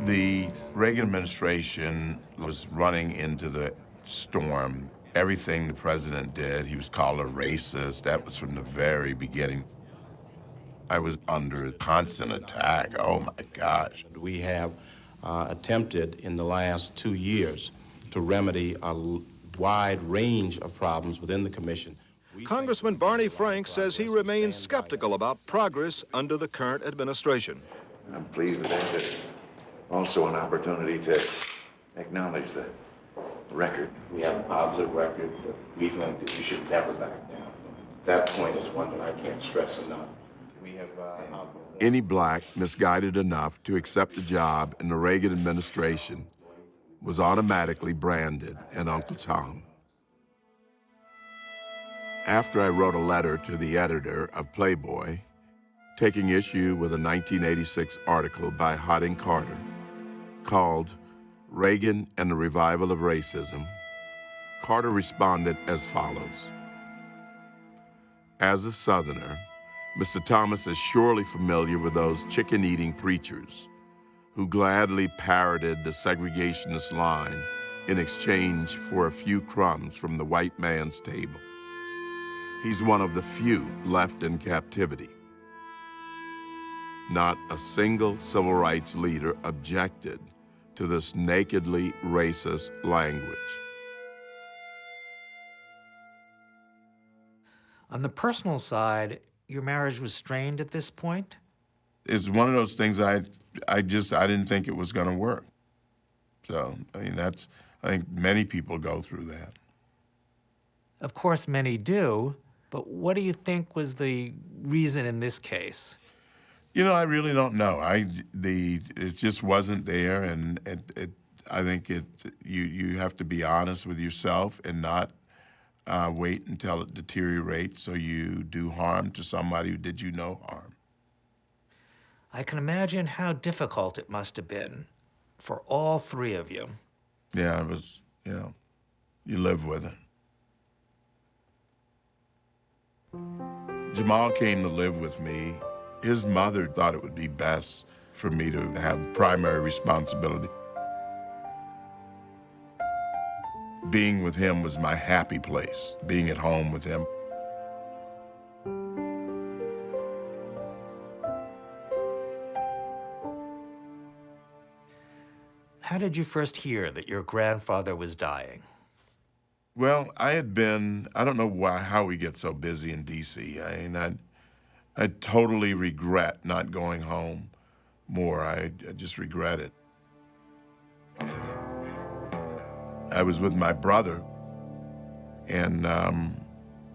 S3: The Reagan administration was running into the storm. Everything the president did, he was called a racist. That was from the very beginning. I was under constant attack. Oh my gosh.
S6: We have attempted in the last 2 years to remedy a wide range of problems within the commission.
S21: Congressman Barney Frank says he remains skeptical about progress under the current administration.
S22: I'm pleased with that. It's also an opportunity to acknowledge the record.
S6: We have a positive record, but we think that you should never back down. That point is one that I can't stress enough. We have
S3: Any black misguided enough to accept a job in the Reagan administration was automatically branded an Uncle Tom. After I wrote a letter to the editor of Playboy, taking issue with a 1986 article by Harding Carter called Reagan and the Revival of Racism, Carter responded as follows. As a Southerner, Mr. Thomas is surely familiar with those chicken-eating preachers who gladly parroted the segregationist line in exchange for a few crumbs from the white man's table. He's one of the few left in captivity. Not a single civil rights leader objected to this nakedly racist language.
S1: On the personal side, your marriage was strained at this point?
S3: It's one of those things I didn't think it was gonna work. So, I mean, I think many people go through that.
S1: Of course, many do, but what do you think was the reason in this case?
S3: You know, I really don't know. It just wasn't there, and I think you have to be honest with yourself and not wait until it deteriorates so you do harm to somebody who did you no harm.
S1: I can imagine how difficult it must have been for all three of you.
S3: Yeah, it was, you live with it. Jamal came to live with me. His mother thought it would be best for me to have primary responsibility. Being with him was my happy place, being at home with him.
S1: How did you first hear that your grandfather was dying?
S3: Well, I don't know how we get so busy in D.C. I totally regret not going home more. I just regret it. I was with my brother, And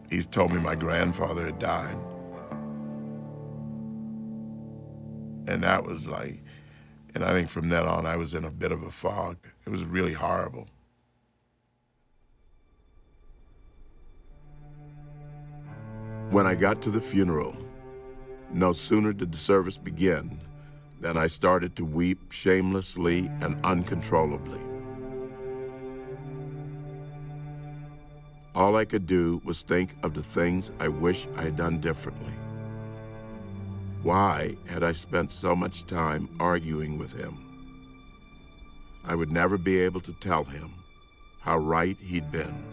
S3: he's told me my grandfather had died. And that was like, and I think from then on I was in a bit of a fog. It was really horrible. When I got to the funeral, no sooner did the service begin than I started to weep shamelessly and uncontrollably. All I could do was think of the things I wish I had done differently. Why had I spent so much time arguing with him? I would never be able to tell him how right he'd been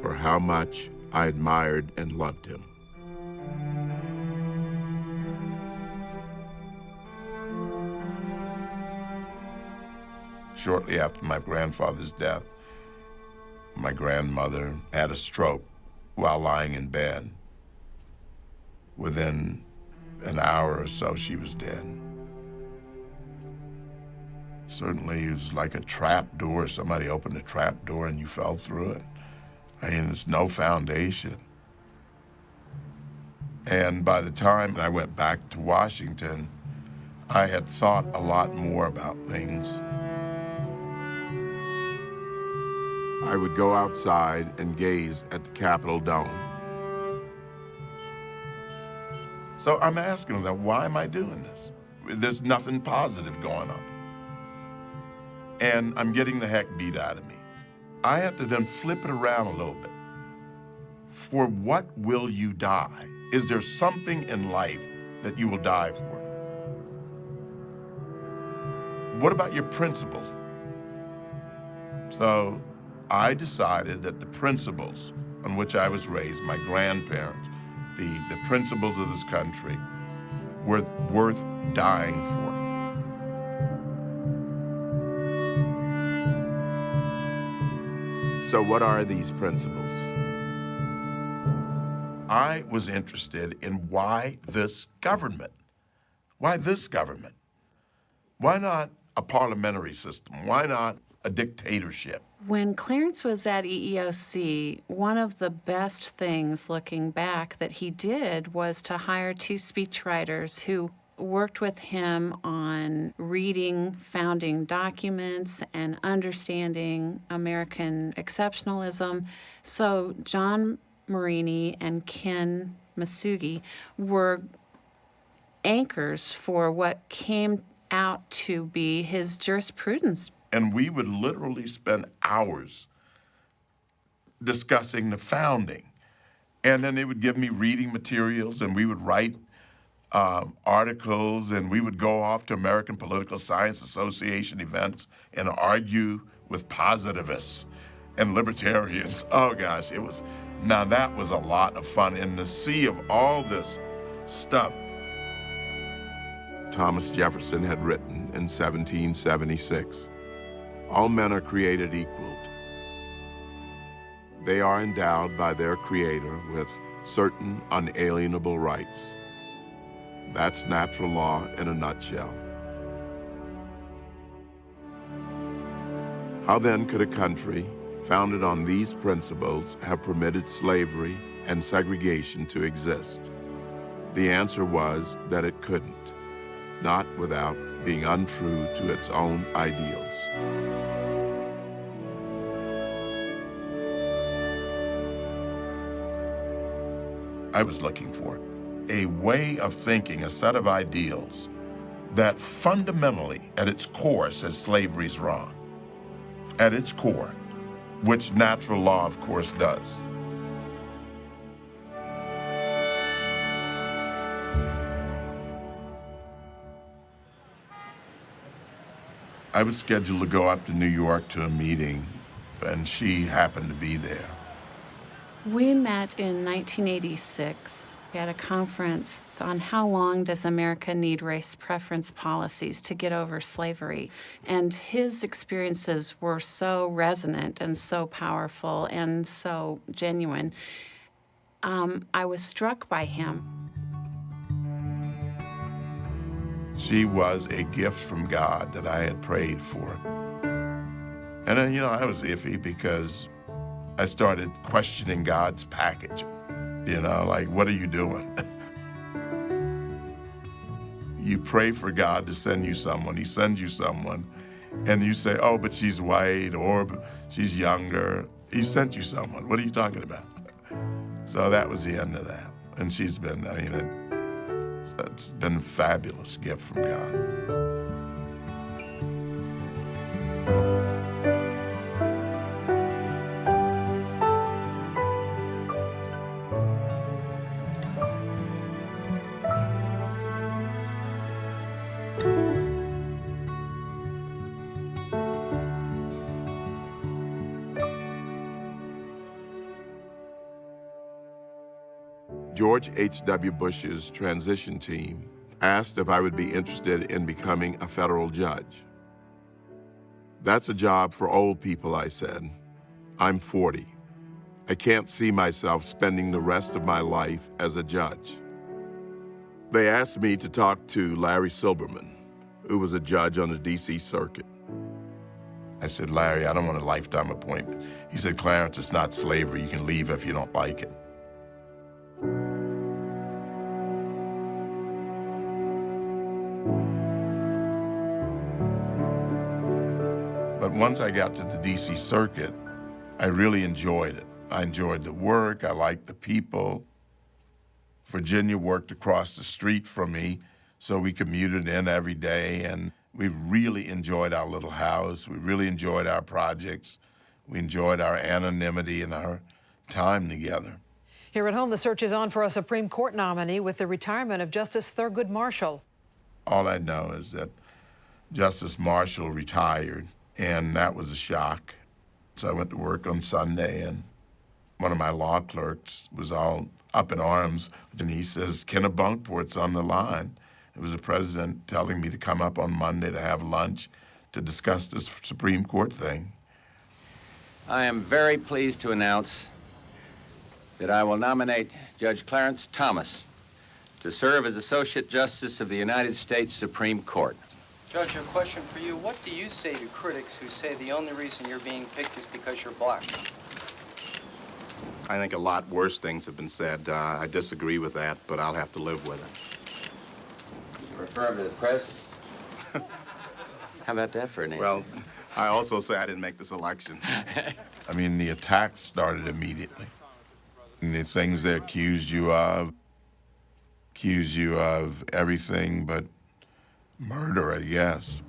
S3: or how much I admired and loved him. Shortly after my grandfather's death, my grandmother had a stroke while lying in bed. Within an hour or so, she was dead. Certainly, it was like a trap door. Somebody opened a trap door and you fell through it. I mean, there's no foundation. And by the time I went back to Washington, I had thought a lot more about things. I would go outside and gaze at the Capitol dome. So I'm asking myself, why am I doing this? There's nothing positive going on. And I'm getting the heck beat out of me. I have to then flip it around a little bit. For what will you die? Is there something in life that you will die for? What about your principles? So I decided that the principles on which I was raised, my grandparents, the principles of this country, were worth dying for. So what are these principles? I was interested in why this government? Why this government? Why not a parliamentary system? Why not a dictatorship?
S9: When Clarence was at EEOC, one of the best things looking back that he did was to hire 2 speechwriters who worked with him on reading founding documents and understanding American exceptionalism. So John Marini and Ken Masugi were anchors for what came out to be his jurisprudence.
S3: And we would literally spend hours discussing the founding. And then they would give me reading materials, and we would write articles, and we would go off to American Political Science Association events and argue with positivists and libertarians. Oh gosh, now that was a lot of fun in the sea of all this stuff. Thomas Jefferson had written in 1776, "All men are created equal. They are endowed by their Creator with certain unalienable rights." That's natural law in a nutshell. How then could a country founded on these principles have permitted slavery and segregation to exist? The answer was that it couldn't, not without being untrue to its own ideals. I was looking for a way of thinking, a set of ideals that fundamentally, at its core, says slavery's wrong. At its core, which natural law, of course, does. I was scheduled to go up to New York to a meeting, and she happened to be there.
S9: We met in 1986 at a conference on how long does America need race preference policies to get over slavery. And his experiences were so resonant and so powerful and so genuine. I was struck by him.
S3: She was a gift from God that I had prayed for. And then, I was iffy because I started questioning God's package. You know, like, what are you doing? You pray for God to send you someone, he sends you someone, and you say, oh, but she's white or she's younger. He sent you someone. What are you talking about? So that was the end of that. And she's been, I mean, it's been a fabulous gift from God. George H.W. Bush's transition team asked if I would be interested in becoming a federal judge. That's a job for old people, I said. I'm 40. I can't see myself spending the rest of my life as a judge. They asked me to talk to Larry Silberman, who was a judge on the D.C. Circuit. I said, Larry, I don't want a lifetime appointment. He said, Clarence, it's not slavery. You can leave if you don't like it. But once I got to the D.C. Circuit, I really enjoyed it. I enjoyed the work, I liked the people. Virginia worked across the street from me, so we commuted in every day, and we really enjoyed our little house. We really enjoyed our projects. We enjoyed our anonymity and our time together.
S2: Here at home, the search is on for a Supreme Court nominee with the retirement of Justice Thurgood Marshall.
S3: All I know is that Justice Marshall retired, and that was a shock. So I went to work on Sunday, and one of my law clerks was all up in arms, and he says, Kennebunkport's on the line. It was the president telling me to come up on Monday to have lunch to discuss this Supreme Court thing.
S4: I am very pleased to announce that I will nominate Judge Clarence Thomas to serve as Associate Justice of the United States Supreme Court.
S23: Judge, a question for you. What do you say to critics who say the only reason you're being picked is because you're black?
S6: I think a lot worse things have been said. I disagree with that, but I'll have to live with it.
S4: You refer him to the press? How about that for an answer?
S6: Well, I also say I didn't make this election.
S3: I mean, the attacks started immediately. And the things they accused you of everything but murder, I guess.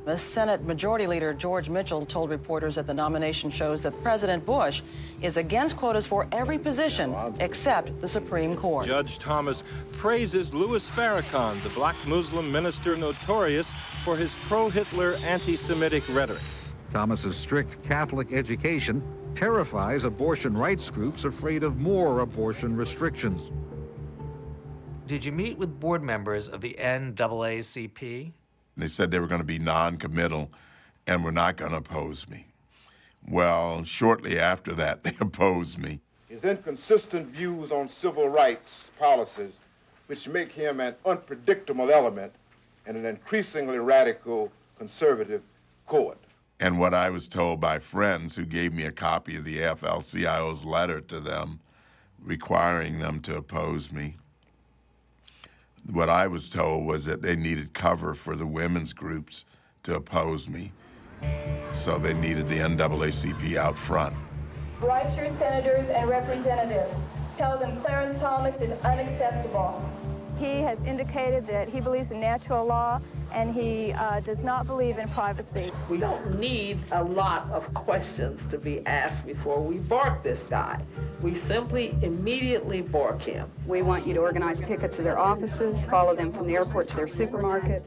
S24: The Senate Majority Leader George Mitchell told reporters that the nomination shows that President Bush is against quotas for every position except the Supreme Court.
S25: Judge Thomas praises Louis Farrakhan, the black Muslim minister notorious for his pro-Hitler, anti-Semitic rhetoric.
S12: Thomas's strict Catholic education terrifies abortion rights groups afraid of more abortion restrictions.
S1: Did you meet with board members of the NAACP?
S3: They said they were going to be non-committal and were not going to oppose me. Well, shortly after that, they opposed me.
S7: His inconsistent views on civil rights policies, which make him an unpredictable element in an increasingly radical conservative court.
S3: And what I was told by friends who gave me a copy of the AFL-CIO's letter to them requiring them to oppose me, what I was told was that they needed cover for the women's groups to oppose me. So they needed the NAACP out front.
S8: Write your senators and representatives. Tell them Clarence Thomas is unacceptable.
S26: He has indicated that he believes in natural law and he does not believe in privacy.
S27: We don't need a lot of questions to be asked before we bark this guy. We simply immediately bark him.
S28: We want you to organize pickets of their offices, follow them from the airport to their supermarket.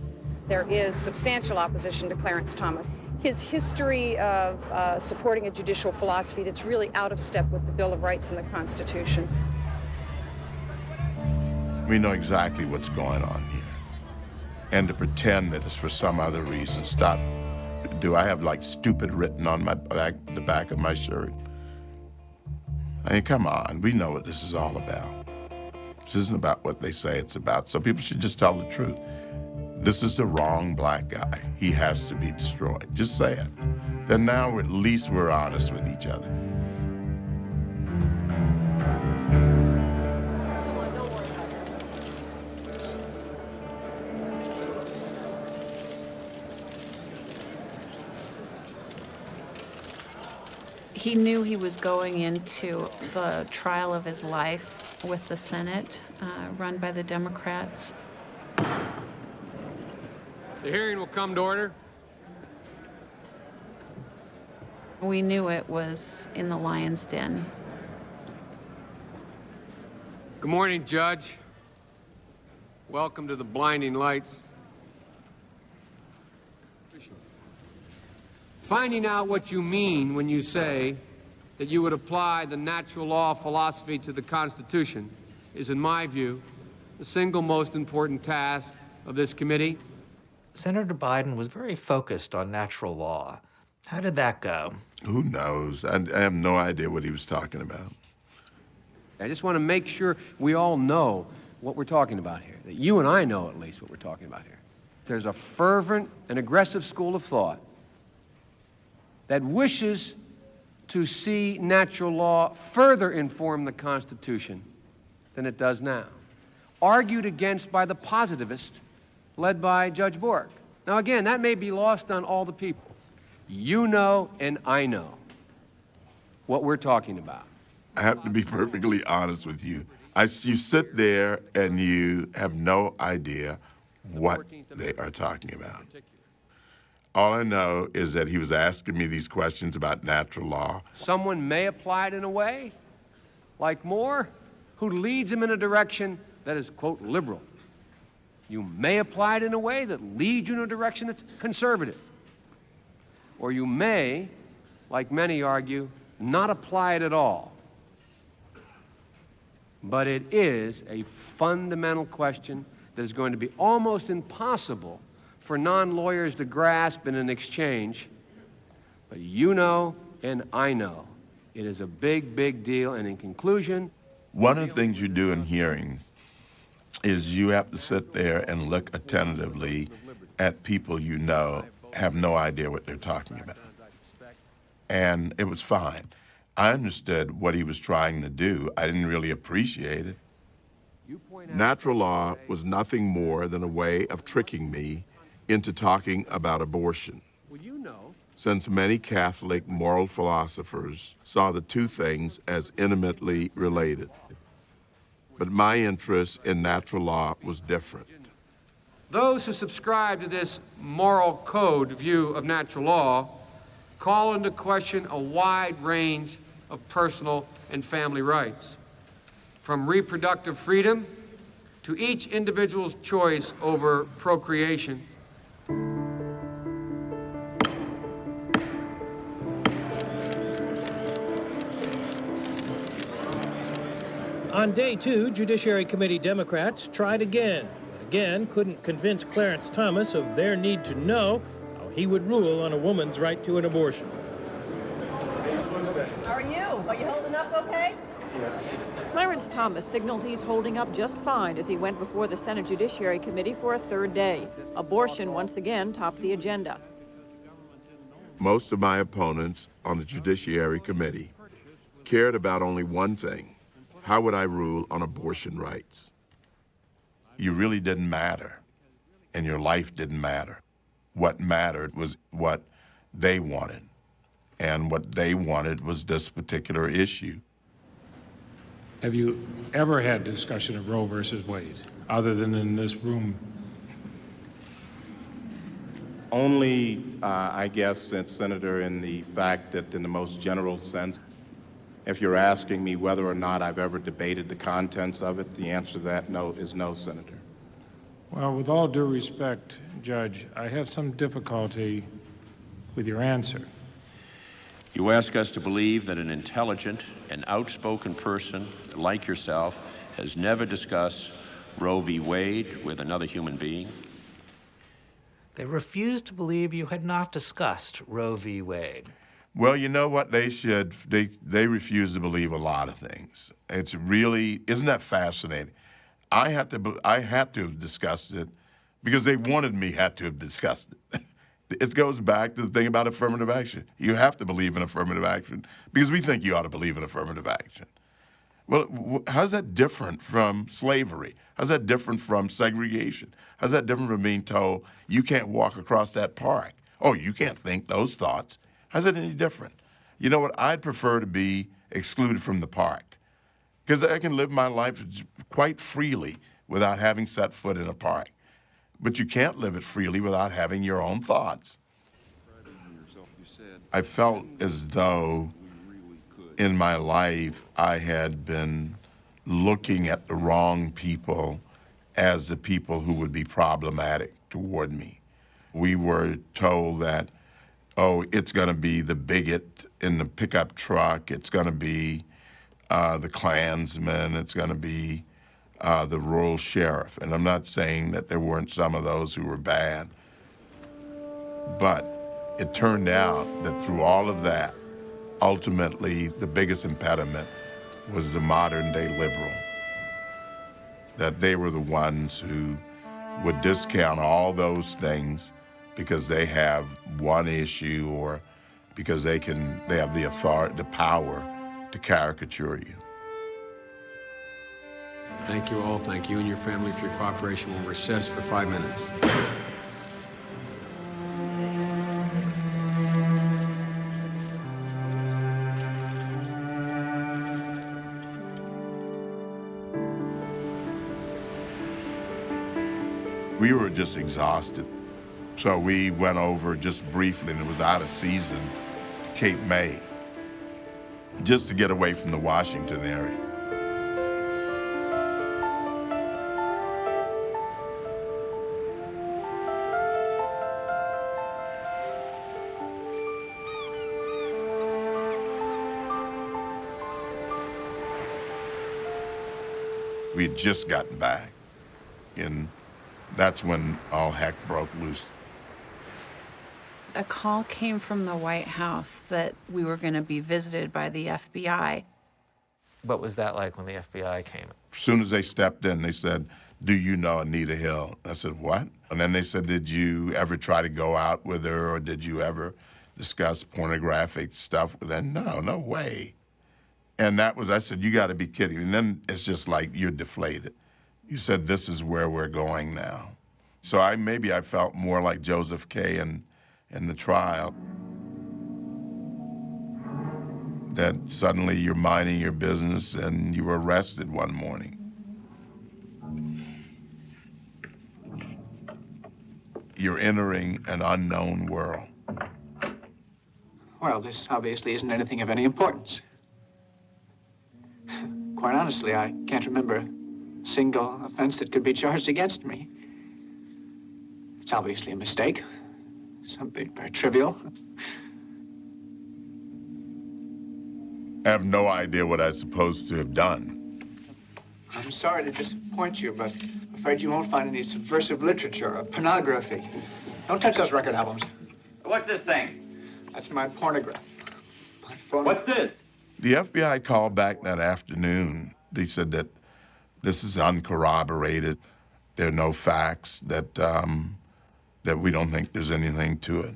S29: There is substantial opposition to Clarence Thomas. His history of supporting a judicial philosophy that's really out of step with the Bill of Rights and the Constitution.
S3: We know exactly what's going on here. And to pretend that it's for some other reason, stop. Do I have like stupid written on my back, the back of my shirt? I mean, come on, we know what this is all about. This isn't about what they say it's about, so people should just tell the truth. This is the wrong black guy. He has to be destroyed. Just say it. Then now at least we're honest with each other.
S9: He knew he was going into the trial of his life with the Senate, run by the Democrats.
S5: The hearing will come to order.
S9: We knew it was in the lion's den.
S5: Good morning, Judge. Welcome to the blinding lights. Finding out what you mean when you say that you would apply the natural law philosophy to the Constitution is, in my view, the single most important task of this committee.
S1: Senator Biden was very focused on natural law. How did that go?
S3: Who knows? I have no idea what he was talking about.
S5: I just want to make sure we all know what we're talking about here, that you and I know at least what we're talking about here. There's a fervent and aggressive school of thought that wishes to see natural law further inform the Constitution than it does now, argued against by the positivist led by Judge Bork. Now again, that may be lost on all the people. You know and I know what we're talking about.
S3: I have to be perfectly honest with you. You sit there and you have no idea what they are talking about. All I know is that he was asking me these questions about natural law.
S5: Someone may apply it in a way, like Moore, who leads him in a direction that is, quote, liberal. You may apply it in a way that leads you in a direction that's conservative. Or you may, like many argue, not apply it at all. But it is a fundamental question that is going to be almost impossible for non-lawyers to grasp in an exchange. But you know and I know it is a big, big deal. And in conclusion,
S3: one of the things you do in hearings is you have to sit there and look attentively at people you know have no idea what they're talking about. And it was fine. I understood what he was trying to do. I didn't really appreciate it. Natural law was nothing more than a way of tricking me into talking about abortion. Since many Catholic moral philosophers saw the two things as intimately related. But my interest in natural law was different.
S5: those who subscribe to this moral code view of natural law call into question a wide range of personal and family rights, from reproductive freedom to each individual's choice over procreation.
S10: On day two, Judiciary Committee Democrats tried again. Again, couldn't convince Clarence Thomas of their need to know how he would rule on a woman's right to an abortion.
S11: How are you? Are you holding up okay?
S13: Clarence Thomas signaled he's holding up just fine as he went before the Senate Judiciary Committee for a third day. Abortion once again topped the agenda.
S3: Most of my opponents on the Judiciary Committee cared about only one thing: how would I rule on abortion rights? You really didn't matter, and your life didn't matter. What mattered was what they wanted, and what they wanted was this particular issue.
S19: Have you ever had discussion of Roe versus Wade, other than in this room?
S6: Only, I guess, Senator, in the fact that in the most general sense, if you're asking me whether or not I've ever debated the contents of it, the answer to that is no, Senator.
S19: Well, with all due respect, Judge, I have some difficulty with your answer.
S14: You ask us to believe that an intelligent and outspoken person like yourself has never discussed Roe v. Wade with another human being?
S1: They refused to believe you had not discussed Roe v. Wade.
S3: Well, you know what? They refuse to believe a lot of things. It's really, isn't that fascinating? I had to have discussed it because they wanted me had to have discussed it. It goes back to the thing about affirmative action. You have to believe in affirmative action because we think you ought to believe in affirmative action. Well, how's that different from slavery? How's that different from segregation? How's that different from being told you can't walk across that park? Oh, you can't think those thoughts. How's it any different? You know what? I'd prefer to be excluded from the park because I can live my life quite freely without having set foot in a park. But you can't live it freely without having your own thoughts. I felt as though in my life I had been looking at the wrong people as the people who would be problematic toward me. We were told that, oh, it's going to be the bigot in the pickup truck, it's going to be the Klansman, it's going to be the rural sheriff. And I'm not saying that there weren't some of those who were bad, but it turned out that through all of that, ultimately the biggest impediment was the modern day liberal. That they were the ones who would discount all those things because they have one issue or because they have the authority, the power to caricature you.
S5: Thank you all. Thank you and your family for your cooperation. We'll recess for 5 minutes.
S3: We were just exhausted. So we went over just briefly, and it was out of season, to Cape May, just to get away from the Washington area. We had just gotten back, and that's when all heck broke loose.
S9: A call came from the White House that we were going to be visited by the FBI.
S1: What was that like when the FBI came?
S3: As soon as they stepped in, they said, "Do you know Anita Hill?" I said, "What?" And then they said, "Did you ever try to go out with her, or did you ever discuss pornographic stuff with her?" No way. And that was, I said, "You got to be kidding." And then it's just like, you're deflated. You said, "This is where we're going now." So maybe I felt more like Joseph K. in the trial, that suddenly you're minding your business and you were arrested one morning. You're entering an unknown world.
S2: Well, this obviously isn't anything of any importance. Quite honestly, I can't remember a single offense that could be charged against me. It's obviously a mistake. Something very trivial.
S3: I have no idea what I'm supposed to have done.
S2: I'm sorry to disappoint you, but I'm afraid you won't find any subversive literature or pornography. Don't touch those record albums.
S4: What's this thing?
S2: That's my pornograph. My phone.
S4: What's this?
S3: The FBI called back that afternoon. They said that this is uncorroborated. There are no facts, that we don't think there's anything to it.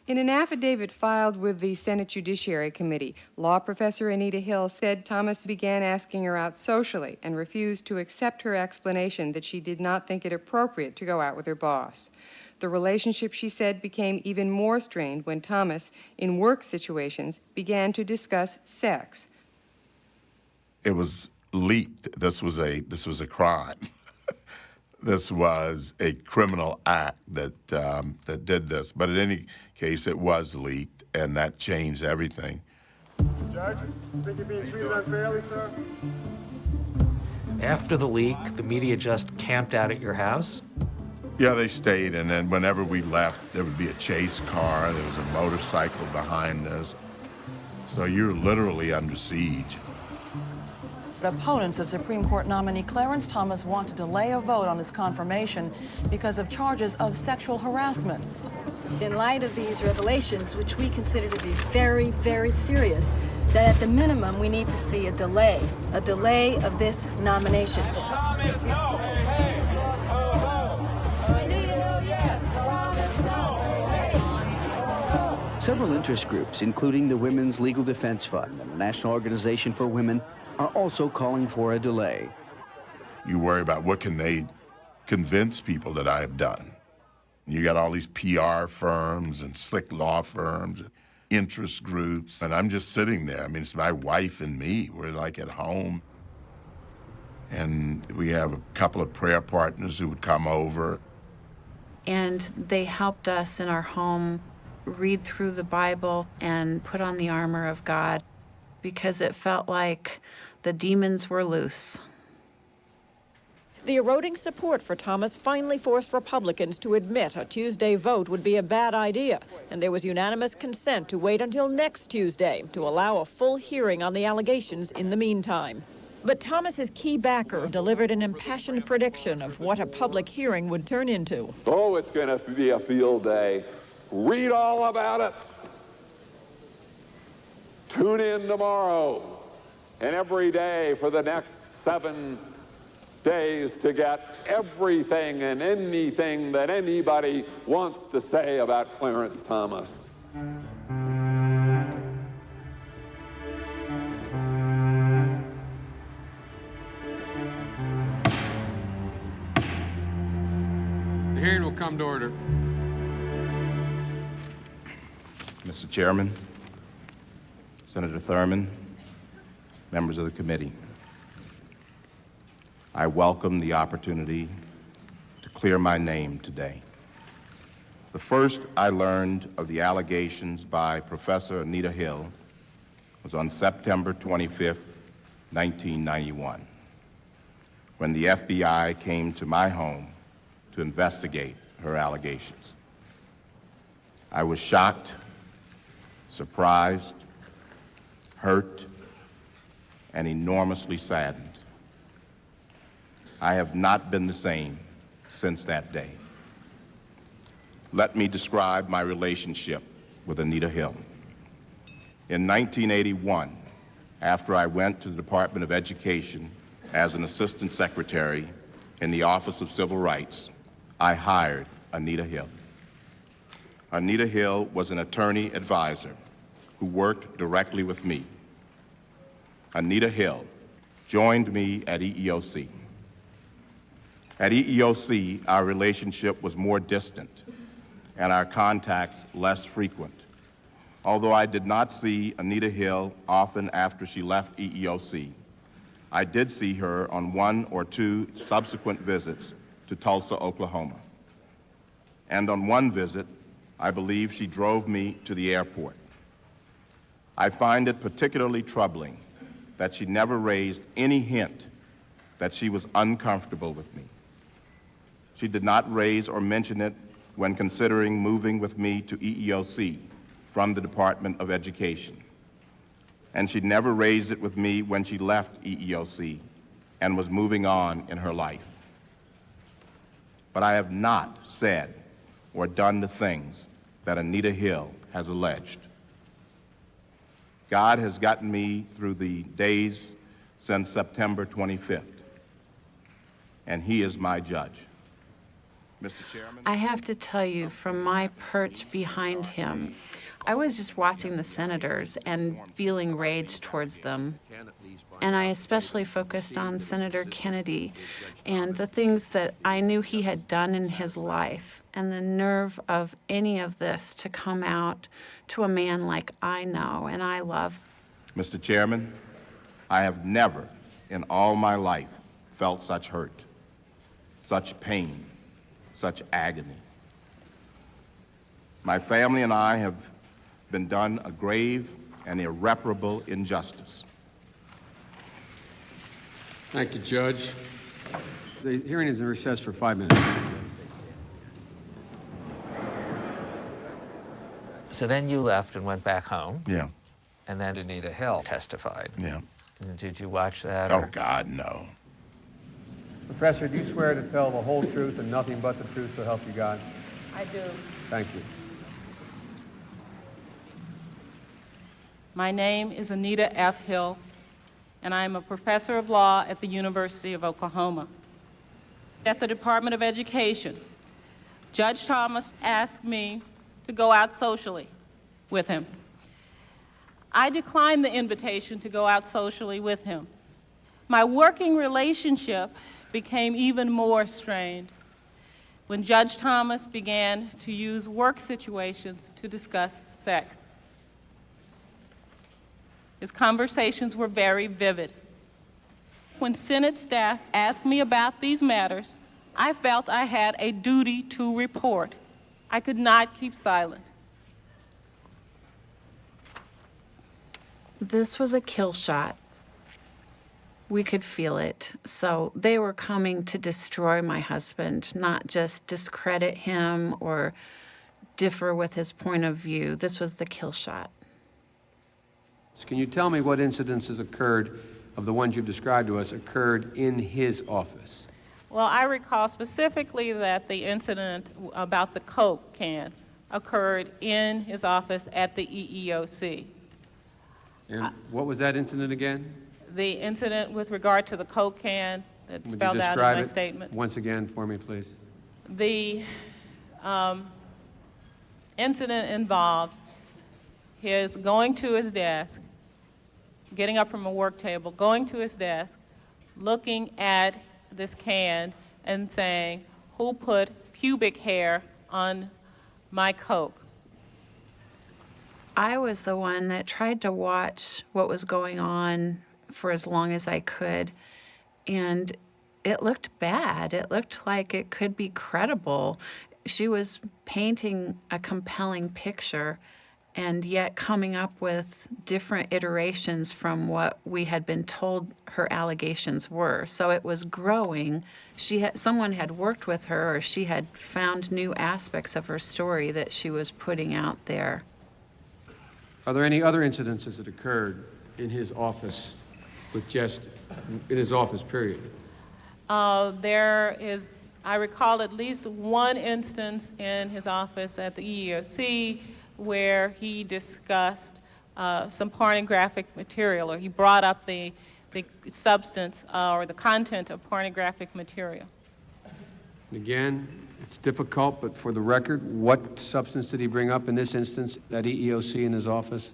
S15: In an affidavit filed with the Senate Judiciary Committee, law professor Anita Hill said Thomas began asking her out socially and refused to accept her explanation that she did not think it appropriate to go out with her boss. The relationship, she said, became even more strained when Thomas, in work situations, began to discuss sex.
S3: It was leaked. This was a crime. This was a criminal act that did this. But in any case, it was leaked, and that changed everything.
S16: Judge, you think you're being treated unfairly, sir?
S1: After the leak, the media just camped out at your house?
S3: Yeah, they stayed, and then whenever we left, there would be a chase car, there was a motorcycle behind us. So you're literally under siege.
S24: Opponents of Supreme Court nominee Clarence Thomas want to delay a vote on his confirmation because of charges of sexual harassment.
S17: In light of these revelations, which we consider to be very, very serious, that at the minimum we need to see a delay of this nomination.
S16: Thomas, no!
S7: Several interest groups, including the Women's Legal Defense Fund and the National Organization for Women, are also calling for a delay.
S3: You worry about what can they convince people that I have done. You got all these PR firms and slick law firms, interest groups, and I'm just sitting there. I mean, it's my wife and me. We're like at home. And we have a couple of prayer partners who would come over.
S9: And they helped us in our home read through the Bible and put on the armor of God, because it felt like the demons were loose.
S13: The eroding support for Thomas finally forced Republicans to admit a Tuesday vote would be a bad idea, and there was unanimous consent to wait until next Tuesday to allow a full hearing on the allegations in the meantime. But Thomas's key backer delivered an impassioned prediction of what a public hearing would turn into.
S8: Oh, it's going to be a field day. Read all about it. Tune in tomorrow and every day for the next 7 days to get everything and anything that anybody wants to say about Clarence Thomas.
S5: The hearing will come to order.
S6: Mr. Chairman, Senator Thurman, members of the committee, I welcome the opportunity to clear my name today. The first I learned of the allegations by Professor Anita Hill was on September 25th, 1991, when the FBI came to my home to investigate her allegations. I was shocked, surprised, hurt, and enormously saddened. I have not been the same since that day. Let me describe my relationship with Anita Hill. In 1981, after I went to the Department of Education as an assistant secretary in the Office of Civil Rights, I hired Anita Hill. Anita Hill was an attorney advisor who worked directly with me. Anita Hill joined me at EEOC. At EEOC, our relationship was more distant and our contacts less frequent. Although I did not see Anita Hill often after she left EEOC, I did see her on 1 or 2 subsequent visits to Tulsa, Oklahoma. And on one visit, I believe she drove me to the airport. I find it particularly troubling that she never raised any hint that she was uncomfortable with me. She did not raise or mention it when considering moving with me to EEOC from the Department of Education. And she never raised it with me when she left EEOC and was moving on in her life. But I have not said or done the things that Anita Hill has alleged. God has gotten me through the days since September 25th, and He is my judge. Mr. Chairman?
S9: I have to tell you, from my perch behind him, I was just watching the senators and feeling rage towards them. And I especially focused on Senator Kennedy and the things that I knew he had done in his life, and the nerve of any of this to come out to a man like I know and I love.
S6: Mr. Chairman, I have never in all my life felt such hurt, such pain, such agony. My family and I have been done a grave and irreparable injustice.
S5: Thank you, Judge. The hearing is in recess for 5 minutes.
S1: So then you left and went back home.
S3: Yeah.
S1: And then Anita Hill testified.
S3: Yeah.
S1: And did you watch that?
S3: Oh,
S1: or?
S3: God, no.
S5: Professor, do you swear to tell the whole truth and nothing but the truth, so help you God?
S27: I do.
S5: Thank you.
S12: My name is Anita F. Hill, and I am a professor of law at the University of Oklahoma. At the Department of Education, Judge Thomas asked me to go out socially with him. I declined the invitation to go out socially with him. My working relationship became even more strained when Judge Thomas began to use work situations to discuss sex. His conversations were very vivid. When Senate staff asked me about these matters, I felt I had a duty to report. I could not keep silent.
S9: This was a kill shot. We could feel it. So they were coming to destroy my husband, not just discredit him or differ with his point of view. This was the kill shot.
S5: Can you tell me what incidences occurred, of the ones you've described to us, occurred in his office?
S12: Well, I recall specifically that the incident about the Coke can occurred in his office at the EEOC.
S5: And what was that incident again?
S12: The incident with regard to the Coke can that's
S5: Would
S12: spelled
S5: you
S12: out in
S5: describe
S12: my
S5: it
S12: statement.
S5: once again for me, please?
S12: The incident involved his going to his desk, getting up from a work table, going to his desk, looking at this can and saying, "Who put pubic hair on my Coke?"
S9: I was the one that tried to watch what was going on for as long as I could, and it looked bad. It looked like it could be credible. She was painting a compelling picture and yet coming up with different iterations from what we had been told her allegations were. So it was growing. Someone had worked with her, or she had found new aspects of her story that she was putting out there.
S5: Are there any other incidences that occurred in his office, in his office period?
S12: There is, I recall at least one instance in his office at the EEOC where he discussed some pornographic material, or he brought up the substance or the content of pornographic material.
S5: And again, it's difficult, but for the record, what substance did he bring up in this instance at EEOC in his office?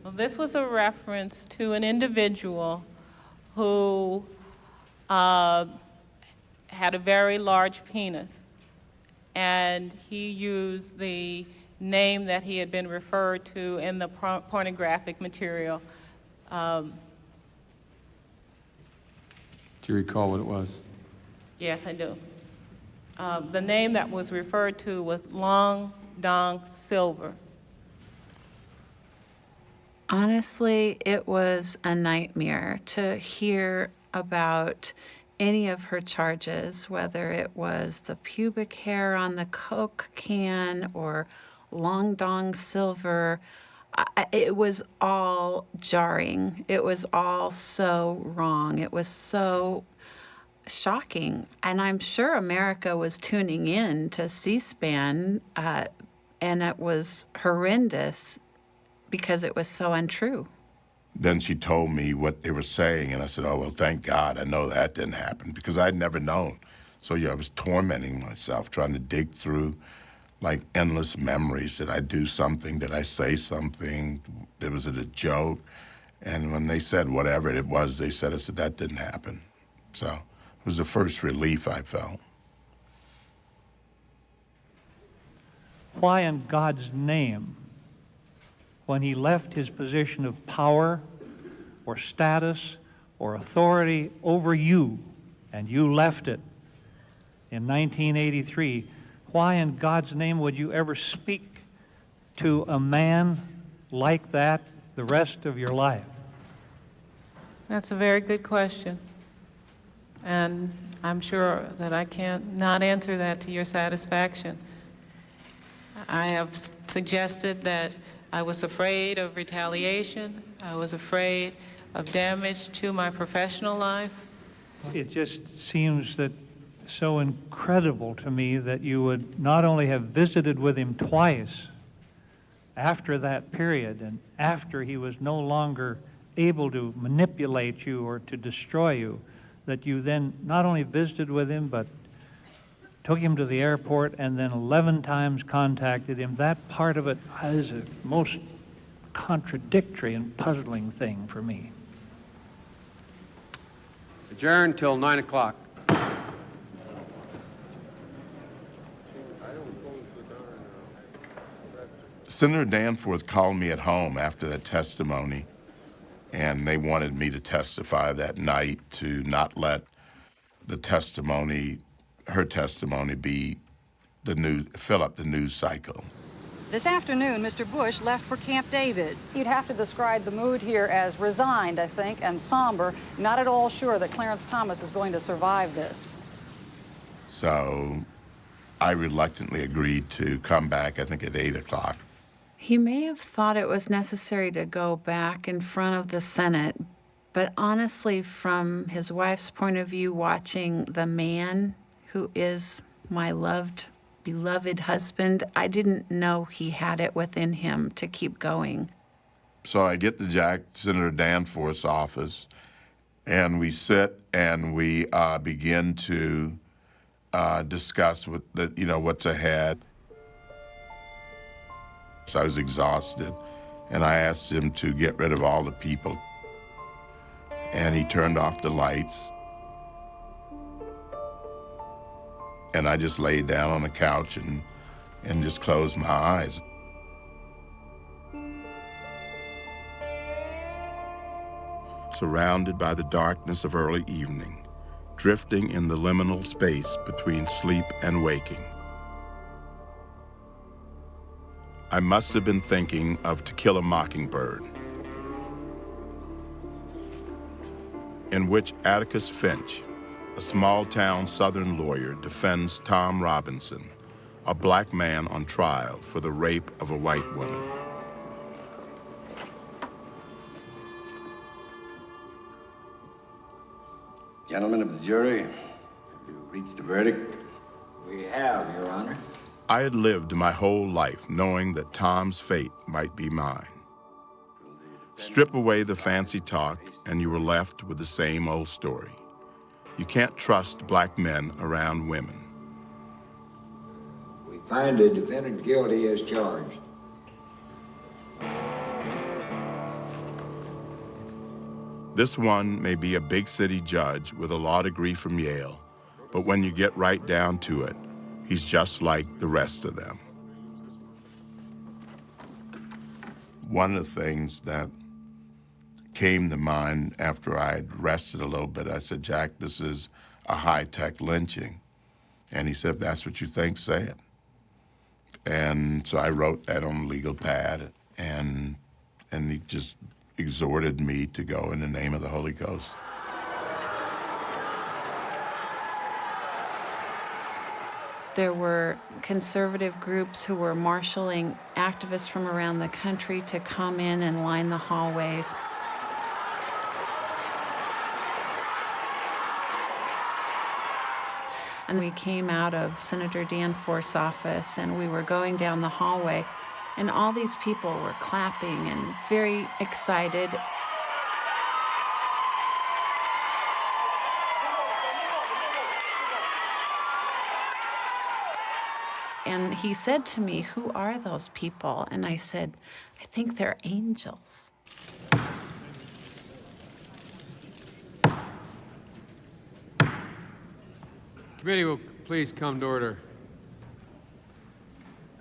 S12: Well, this was a reference to an individual who had a very large penis, and he used the name that he had been referred to in the pornographic material.
S5: Do you recall what it was?
S12: Yes, I do. The name that was referred to was Long Dong Silver.
S9: Honestly, it was a nightmare to hear about any of her charges, whether it was the pubic hair on the Coke can or Long Dong Silver. It was all jarring. It was all so wrong. It was so shocking. And I'm sure America was tuning in to C-SPAN, and it was horrendous because it was so untrue.
S3: Then she told me what they were saying, and I said, oh, well, thank God, I know that didn't happen, because I'd never known. So yeah, I was tormenting myself, trying to dig through like endless memories. Did I do something? Did I say something? Was it a joke? And when they said whatever it was, they said, I said, that didn't happen. So it was the first relief I felt.
S18: Why in God's name, when he left his position of power or status or authority over you, and you left it in 1983, why in God's name would you ever speak to a man like that the rest of your life?
S12: That's a very good question. And I'm sure that I can't not answer that to your satisfaction. I have suggested that I was afraid of retaliation. I was afraid of damage to my professional life.
S18: It just seems that so incredible to me that you would not only have visited with him twice after that period and after he was no longer able to manipulate you or to destroy you, that you then not only visited with him but took him to the airport, and then 11 times contacted him. That part of it is a most contradictory and puzzling thing for me.
S5: Adjourned till 9 o'clock.
S3: Senator Danforth called me at home after that testimony, and they wanted me to testify that night to not let the testimony, her testimony, be fill up the news cycle.
S10: This afternoon, Mr. Bush left for Camp David.
S24: You'd have to describe the mood here as resigned, I think, and somber, not at all sure that Clarence Thomas is going to survive this.
S3: So I reluctantly agreed to come back, I think at 8 o'clock.
S9: He may have thought it was necessary to go back in front of the Senate, but honestly, from his wife's point of view, watching the man who is my beloved husband, I didn't know he had it within him to keep going.
S3: So I get to Senator Danforth's office, and we sit and we begin to discuss what's ahead. So I was exhausted, and I asked him to get rid of all the people. And he turned off the lights. And I just laid down on the couch and just closed my eyes. Surrounded by the darkness of early evening, drifting in the liminal space between sleep and waking. I must have been thinking of To Kill a Mockingbird, in which Atticus Finch, a small-town Southern lawyer, defends Tom Robinson, a black man on trial for the rape of a white woman.
S20: Gentlemen of the jury, have you reached a verdict? We have, Your Honor.
S3: I had lived my whole life knowing that Tom's fate might be mine. Strip away the fancy talk, and you were left with the same old story. You can't trust black men around women.
S20: We find the defendant guilty as charged.
S3: This one may be a big city judge with a law degree from Yale, but when you get right down to it, he's just like the rest of them. One of the things that came to mind after I had rested a little bit, I said, Jack, this is a high-tech lynching. And he said, if that's what you think, say it. And so I wrote that on a legal pad, and he just exhorted me to go in the name of the Holy Ghost.
S9: There were conservative groups who were marshaling activists from around the country to come in and line the hallways. And we came out of Senator Danforth's office, and we were going down the hallway, and all these people were clapping and very excited. And he said to me, "Who are those people?" And I said, "I think they're angels."
S5: Committee will please come to order.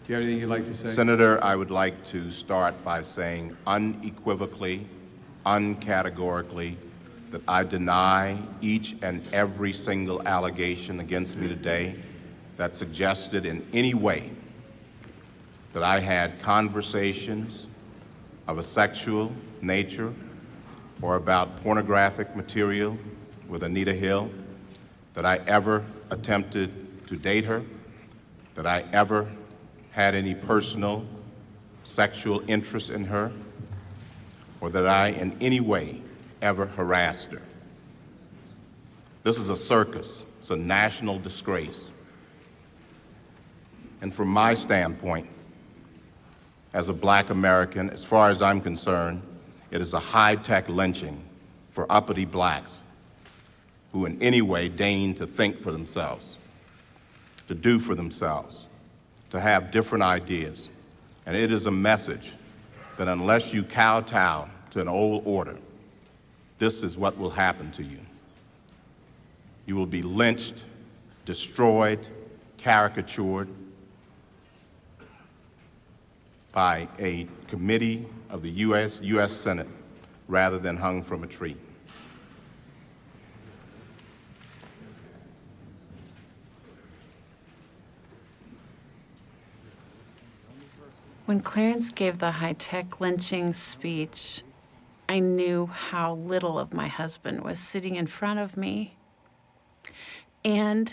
S5: Do you have anything you'd like to say?
S6: Senator, I would like to start by saying unequivocally, uncategorically, that I deny each and every single allegation against me today that suggested in any way that I had conversations of a sexual nature or about pornographic material with Anita Hill, that I ever attempted to date her, that I ever had any personal sexual interest in her, or that I in any way ever harassed her. This is a circus. It's a national disgrace. And from my standpoint, as a black American, as far as I'm concerned, it is a high-tech lynching for uppity blacks who in any way deign to think for themselves. to do for themselves, to have different ideas. And it is a message that unless you kowtow to an old order, this is what will happen to you. You will be lynched, destroyed, caricatured by a committee of the U.S. Senate rather than hung from a tree.
S9: When Clarence gave the high-tech lynching speech, I knew how little of my husband was sitting in front of me. And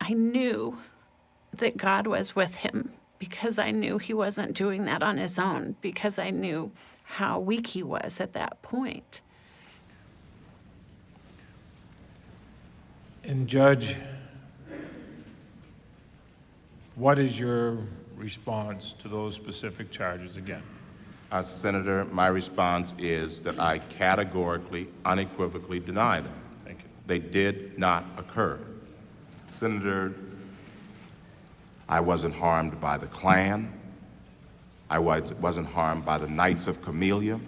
S9: I knew that God was with him because I knew he wasn't doing that on his own, because I knew how weak he was at that point.
S11: And Judge, what is your response to those specific charges again?
S6: Senator, my response is that I categorically, unequivocally deny them.
S11: Thank you.
S6: They did not occur. Senator, I wasn't harmed by the Klan. I wasn't harmed by the Knights of Camellia.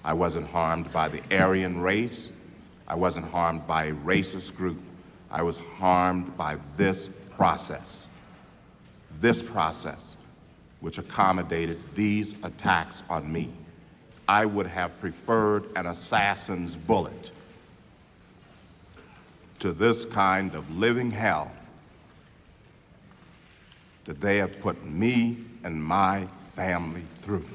S6: I wasn't harmed by the Aryan race. I wasn't harmed by a racist group. I was harmed by this process, which accommodated these attacks on me. I would have preferred an assassin's bullet to this kind of living hell that they have put me and my family through.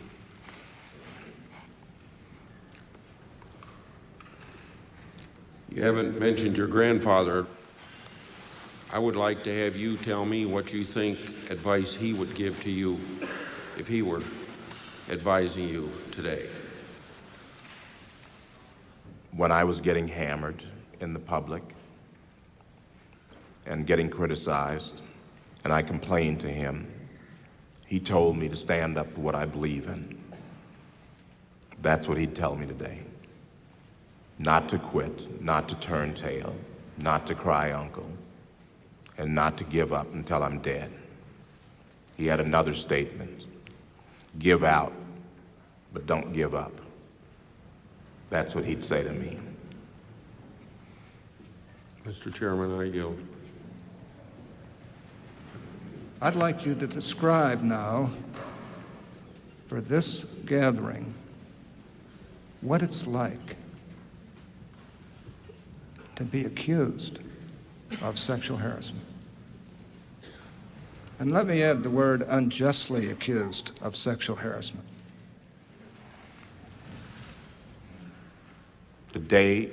S14: You haven't mentioned your grandfather. I would like to have you tell me what you think advice he would give to you if he were advising you today.
S6: When I was getting hammered in the public and getting criticized, and I complained to him, he told me to stand up for what I believe in. That's what he'd tell me today. Not to quit, not to turn tail, not to cry uncle, and not to give up until I'm dead. He had another statement: give out, but don't give up. That's what he'd say to me.
S14: Mr. Chairman, I yield.
S19: I'd like you to describe now, for this gathering, what it's like to be accused of sexual harassment. And let me add the word unjustly accused of sexual harassment.
S6: The day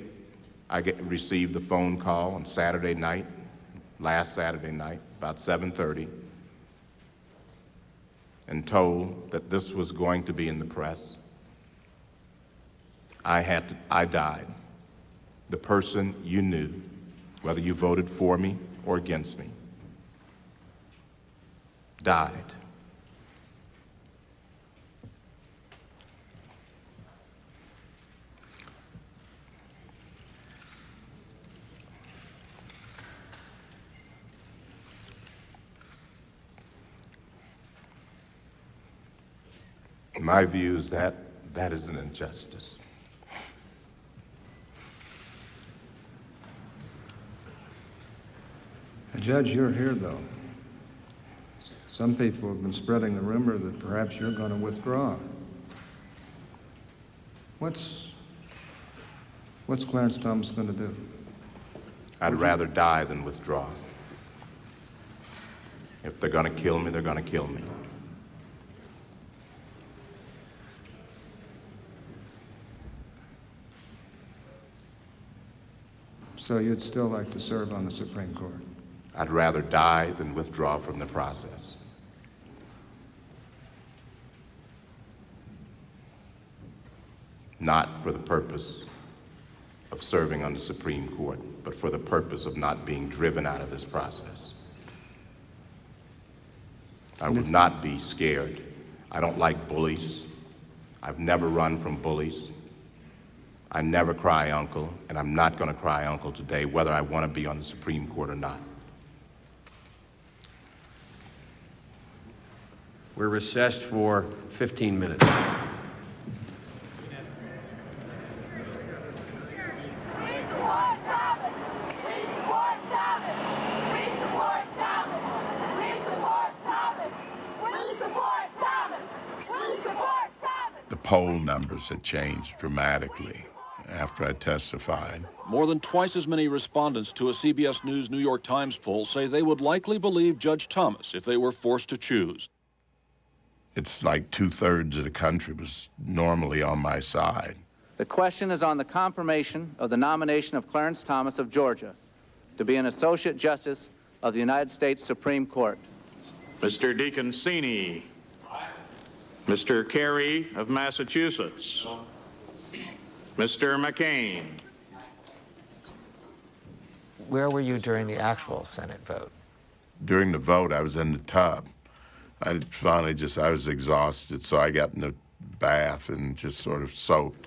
S6: I received the phone call on Saturday night, last Saturday night, about 7:30, and told that this was going to be in the press, I died. The person you knew, whether you voted for me or against me, died. My view is that that is an injustice.
S19: Judge, you're here, though. Some people have been spreading the rumor that perhaps you're going to withdraw. What's Clarence Thomas going to do?
S6: I'd rather die than withdraw. If they're going to kill me, they're going to kill me.
S19: So you'd still like to serve on the Supreme Court?
S6: I'd rather die than withdraw from the process. Not for the purpose of serving on the Supreme Court, but for the purpose of not being driven out of this process. I would not be scared. I don't like bullies. I've never run from bullies. I never cry uncle, and I'm not going to cry uncle today, whether I want to be on the Supreme Court or not.
S5: We're recessed for 15 minutes.
S3: The poll numbers had changed dramatically after I testified.
S2: More than twice as many respondents to a CBS News New York Times poll say they would likely believe Judge Thomas if they were forced to choose.
S3: It's like 2/3 of the country was normally on my side.
S4: The question is on the confirmation of the nomination of Clarence Thomas of Georgia to be an Associate Justice of the United States Supreme Court.
S21: Mr. DeConcini. Mr. Carey of Massachusetts. Mr. McCain.
S1: Where were you during the actual Senate vote?
S3: During the vote, I was in the tub. I was exhausted, so I got in the bath and just sort of soaked.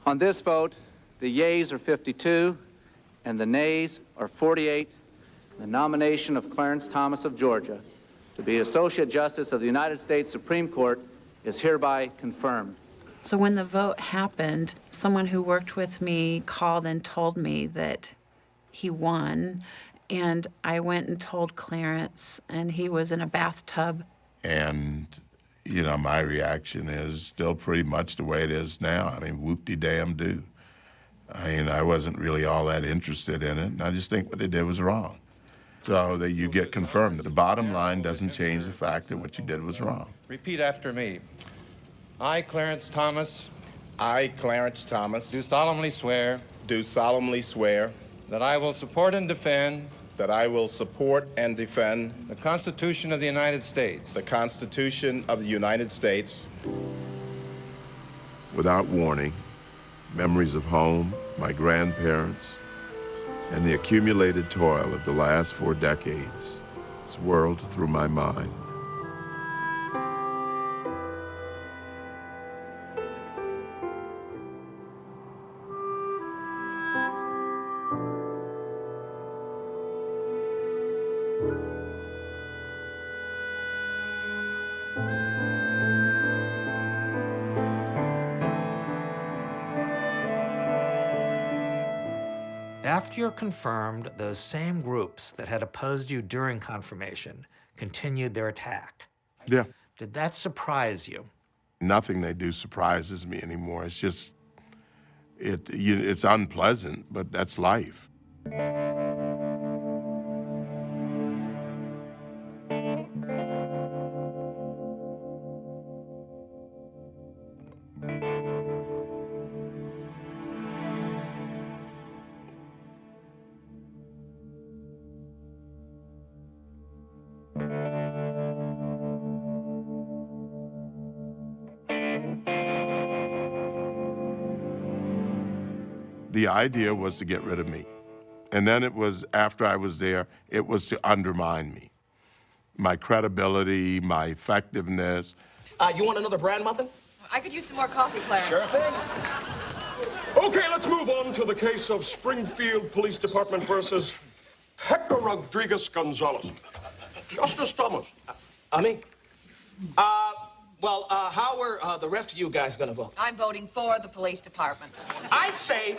S4: On this vote, the yeas are 52 and the nays are 48. The nomination of Clarence Thomas of Georgia to be Associate Justice of the United States Supreme Court is hereby confirmed.
S9: So when the vote happened, someone who worked with me called and told me that he won, and I went and told Clarence, and he was in a bathtub.
S3: And, you know, my reaction is still pretty much the way it is now. I mean, whoop-de-damn-do. I mean, I wasn't really all that interested in it, and I just think what they did was wrong. So that you get confirmed. The bottom line doesn't change the fact that what you did was wrong.
S22: Repeat after me. I, Clarence Thomas.
S6: I, Clarence Thomas.
S22: Do solemnly swear.
S6: Do solemnly swear.
S22: That I will support and defend.
S6: That I will support and defend.
S22: The Constitution of the United States.
S6: The Constitution of the United States.
S3: Without warning, memories of home, my grandparents, and the accumulated toil of the last 4 decades swirled through my mind.
S1: After you're confirmed, those same groups that had opposed you during confirmation continued their attack.
S3: Yeah.
S1: Did that surprise you?
S3: Nothing they do surprises me anymore. It's just, it's unpleasant, but that's life. The idea was to get rid of me. And then it was, after I was there, it was to undermine me. My credibility, my effectiveness.
S23: You want another brand muffin?
S25: I could use some more coffee, Clarence.
S23: Sure thing.
S26: Okay, let's move on to the case of Springfield Police Department versus Hector Rodriguez Gonzalez. Justice Thomas.
S23: Me? How are the rest of you guys gonna vote?
S25: I'm voting for the police department.
S23: I say,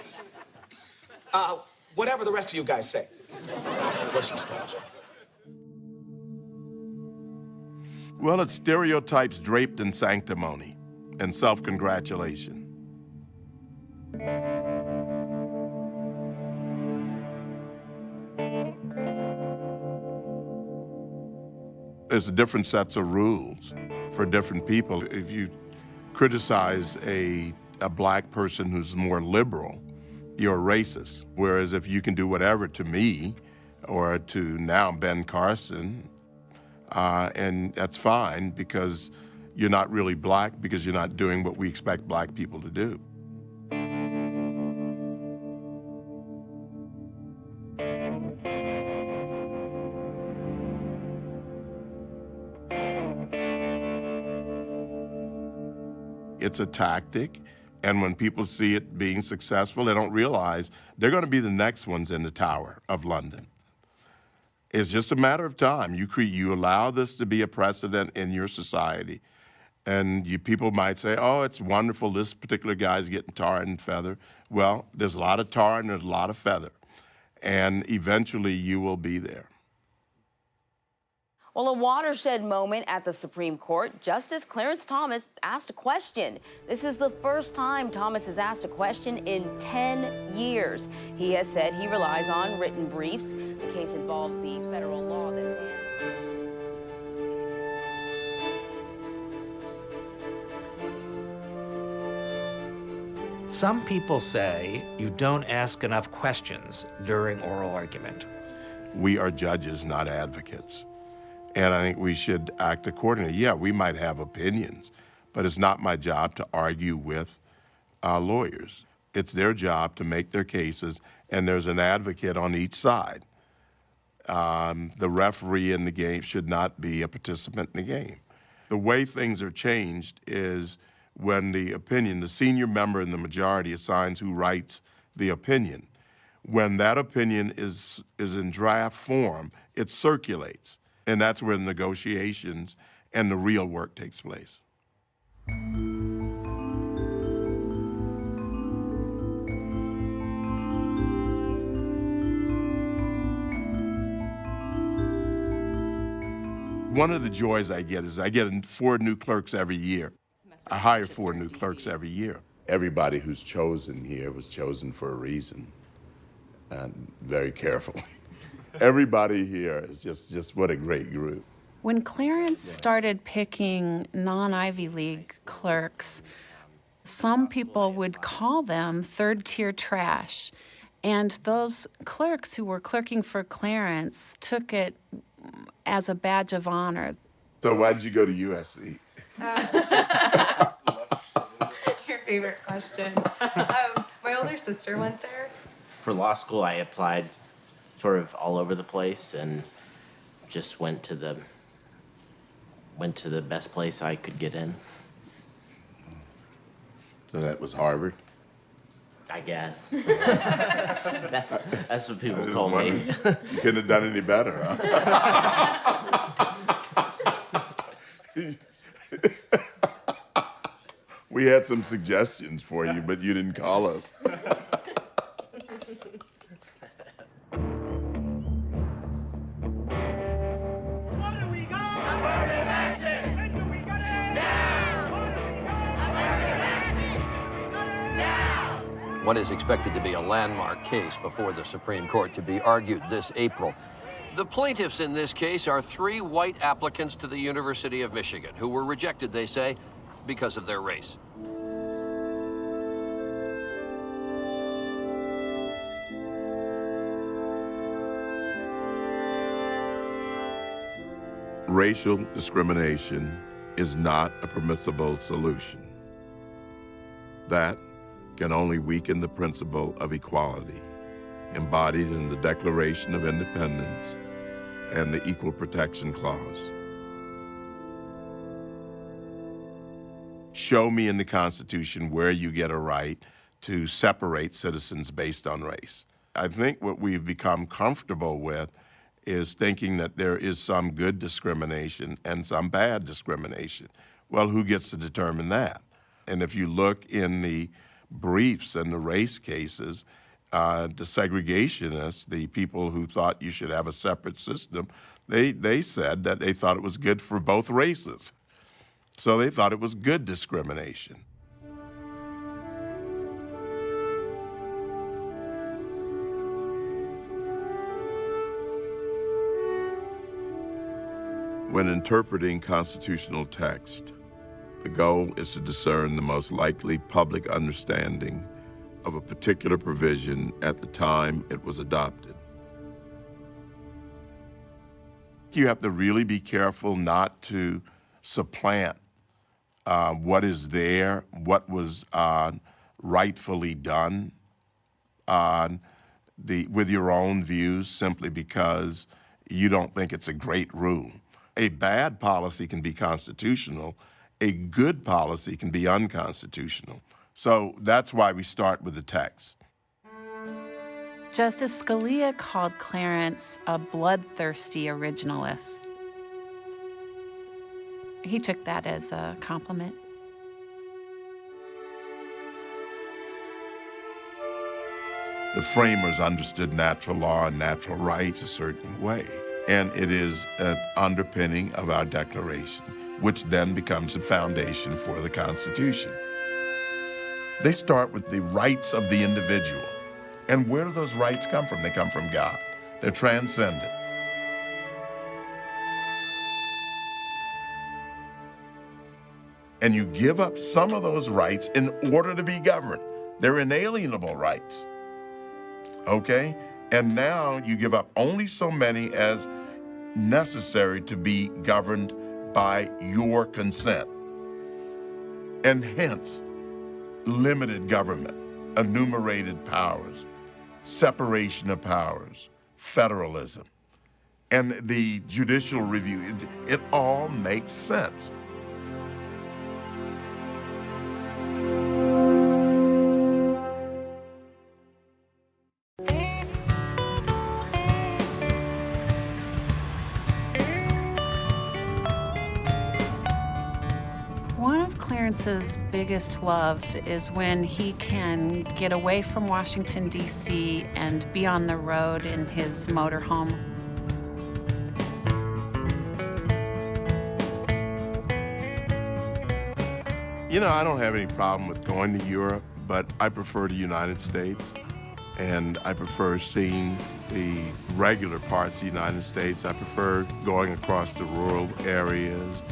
S23: whatever the rest of you guys say.
S3: Well, it's stereotypes draped in sanctimony and self-congratulation. There's different sets of rules for different people. If you criticize a black person who's more liberal, you're a racist. Whereas if you can do whatever to me or to now Ben Carson, and that's fine because you're not really black because you're not doing what we expect black people to do. It's a tactic, and when people see it being successful, they don't realize they're going to be the next ones in the Tower of London. It's just a matter of time. You allow this to be a precedent in your society, and people might say, oh, it's wonderful, this particular guy's getting tar and feather. Well, there's a lot of tar and there's a lot of feather, and eventually you will be there.
S7: Well, a watershed moment at the Supreme Court. Justice Clarence Thomas asked a question. This is the first time Thomas has asked a question in 10 years. He has said he relies on written briefs. The case involves the federal law that bans.
S1: Some people say you don't ask enough questions during oral argument.
S3: We are judges, not advocates. And I think we should act accordingly. Yeah, we might have opinions, but it's not my job to argue with lawyers. It's their job to make their cases, and there's an advocate on each side. The referee in the game should not be a participant in the game. The way things are changed is when the senior member in the majority assigns who writes the opinion. When that opinion is in draft form, it circulates. And that's where the negotiations and the real work takes place. One of the joys I get is I get 4 new clerks every year. I hire 4 new clerks every year. Everybody who's chosen here was chosen for a reason, and very carefully. Everybody here is just what a great group.
S9: When Clarence started picking non-Ivy League clerks, some people would call them third-tier trash. And those clerks who were clerking for Clarence took it as a badge of honor.
S3: So why'd you go to USC?
S8: Your favorite question. My older sister went there.
S13: For law school, I applied sort of all over the place and just went to the best place I could get in.
S3: So that was Harvard?
S13: I guess. That's what people told me.
S3: You couldn't have done any better, huh? We had some suggestions for you, but you didn't call us.
S15: What is expected to be a landmark case before the Supreme Court to be argued this April. The plaintiffs in this case are 3 white applicants to the University of Michigan who were rejected, they say, because of their race.
S3: Racial discrimination is not a permissible solution. That can only weaken the principle of equality embodied in the Declaration of Independence and the Equal Protection Clause. Show me in the Constitution where you get a right to separate citizens based on race. I think what we've become comfortable with is thinking that there is some good discrimination and some bad discrimination. Well, who gets to determine that? And if you look in the briefs and the race cases, the segregationists, the people who thought you should have a separate system, they said that they thought it was good for both races. So they thought it was good discrimination. When interpreting constitutional text, the goal is to discern the most likely public understanding of a particular provision at the time it was adopted. You have to really be careful not to supplant what is there, what was rightfully done with your own views simply because you don't think it's a great rule. A bad policy can be constitutional. A good policy can be unconstitutional. So that's why we start with the text.
S9: Justice Scalia called Clarence a bloodthirsty originalist. He took that as a compliment.
S3: The framers understood natural law and natural rights a certain way, and it is an underpinning of our Declaration, which then becomes a foundation for the Constitution. They start with the rights of the individual. And where do those rights come from? They come from God. They're transcendent. And you give up some of those rights in order to be governed. They're inalienable rights. Okay? And now you give up only so many as necessary to be governed by your consent. And hence, limited government, enumerated powers, separation of powers, federalism, and the judicial review. It all makes sense.
S9: One of Clarence's biggest loves is when he can get away from Washington, D.C. and be on the road in his motorhome.
S3: You know, I don't have any problem with going to Europe, but I prefer the United States, and I prefer seeing the regular parts of the United States. I prefer going across the rural areas.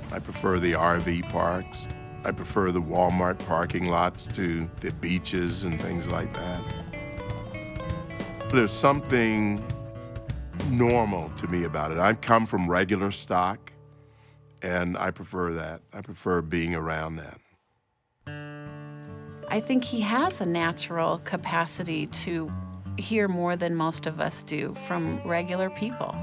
S3: I prefer the RV parks. I prefer the Walmart parking lots to the beaches and things like that. There's something normal to me about it. I come from regular stock, and I prefer that. I prefer being around that.
S9: I think he has a natural capacity to hear more than most of us do from regular people.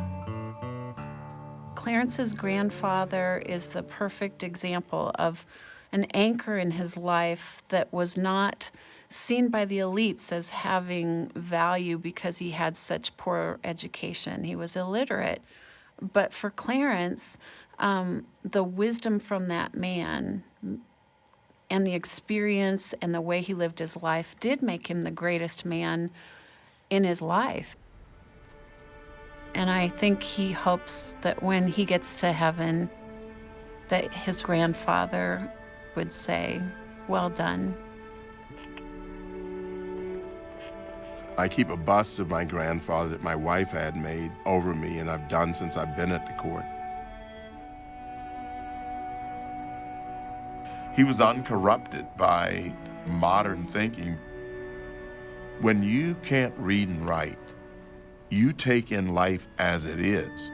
S9: Clarence's grandfather is the perfect example of an anchor in his life that was not seen by the elites as having value because he had such poor education. He was illiterate. But for Clarence, the wisdom from that man and the experience and the way he lived his life did make him the greatest man in his life. And I think he hopes that when he gets to heaven, that his grandfather would say, "Well done."
S3: I keep a bust of my grandfather that my wife had made over me, and I've done since I've been at the court. He was uncorrupted by modern thinking. When you can't read and write, you take in life as it is.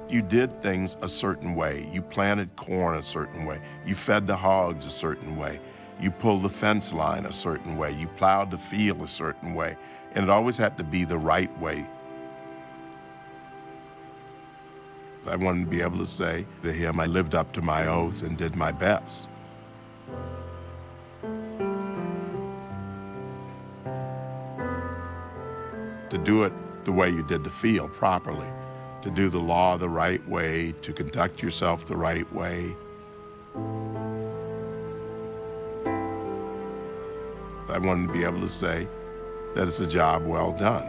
S3: You did things a certain way. You planted corn a certain way. You fed the hogs a certain way. You pulled the fence line a certain way. You plowed the field a certain way. And it always had to be the right way. I wanted to be able to say to him, I lived up to my oath and did my best. To do it the way you did the field, properly. To do the law the right way, to conduct yourself the right way. I wanted to be able to say that it's a job well done.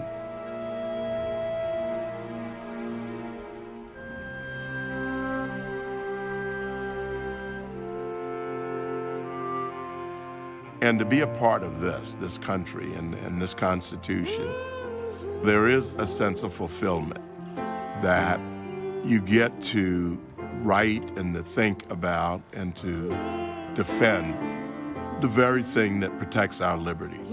S3: And to be a part of this country and this Constitution, there is a sense of fulfillment that you get to write and to think about and to defend the very thing that protects our liberties.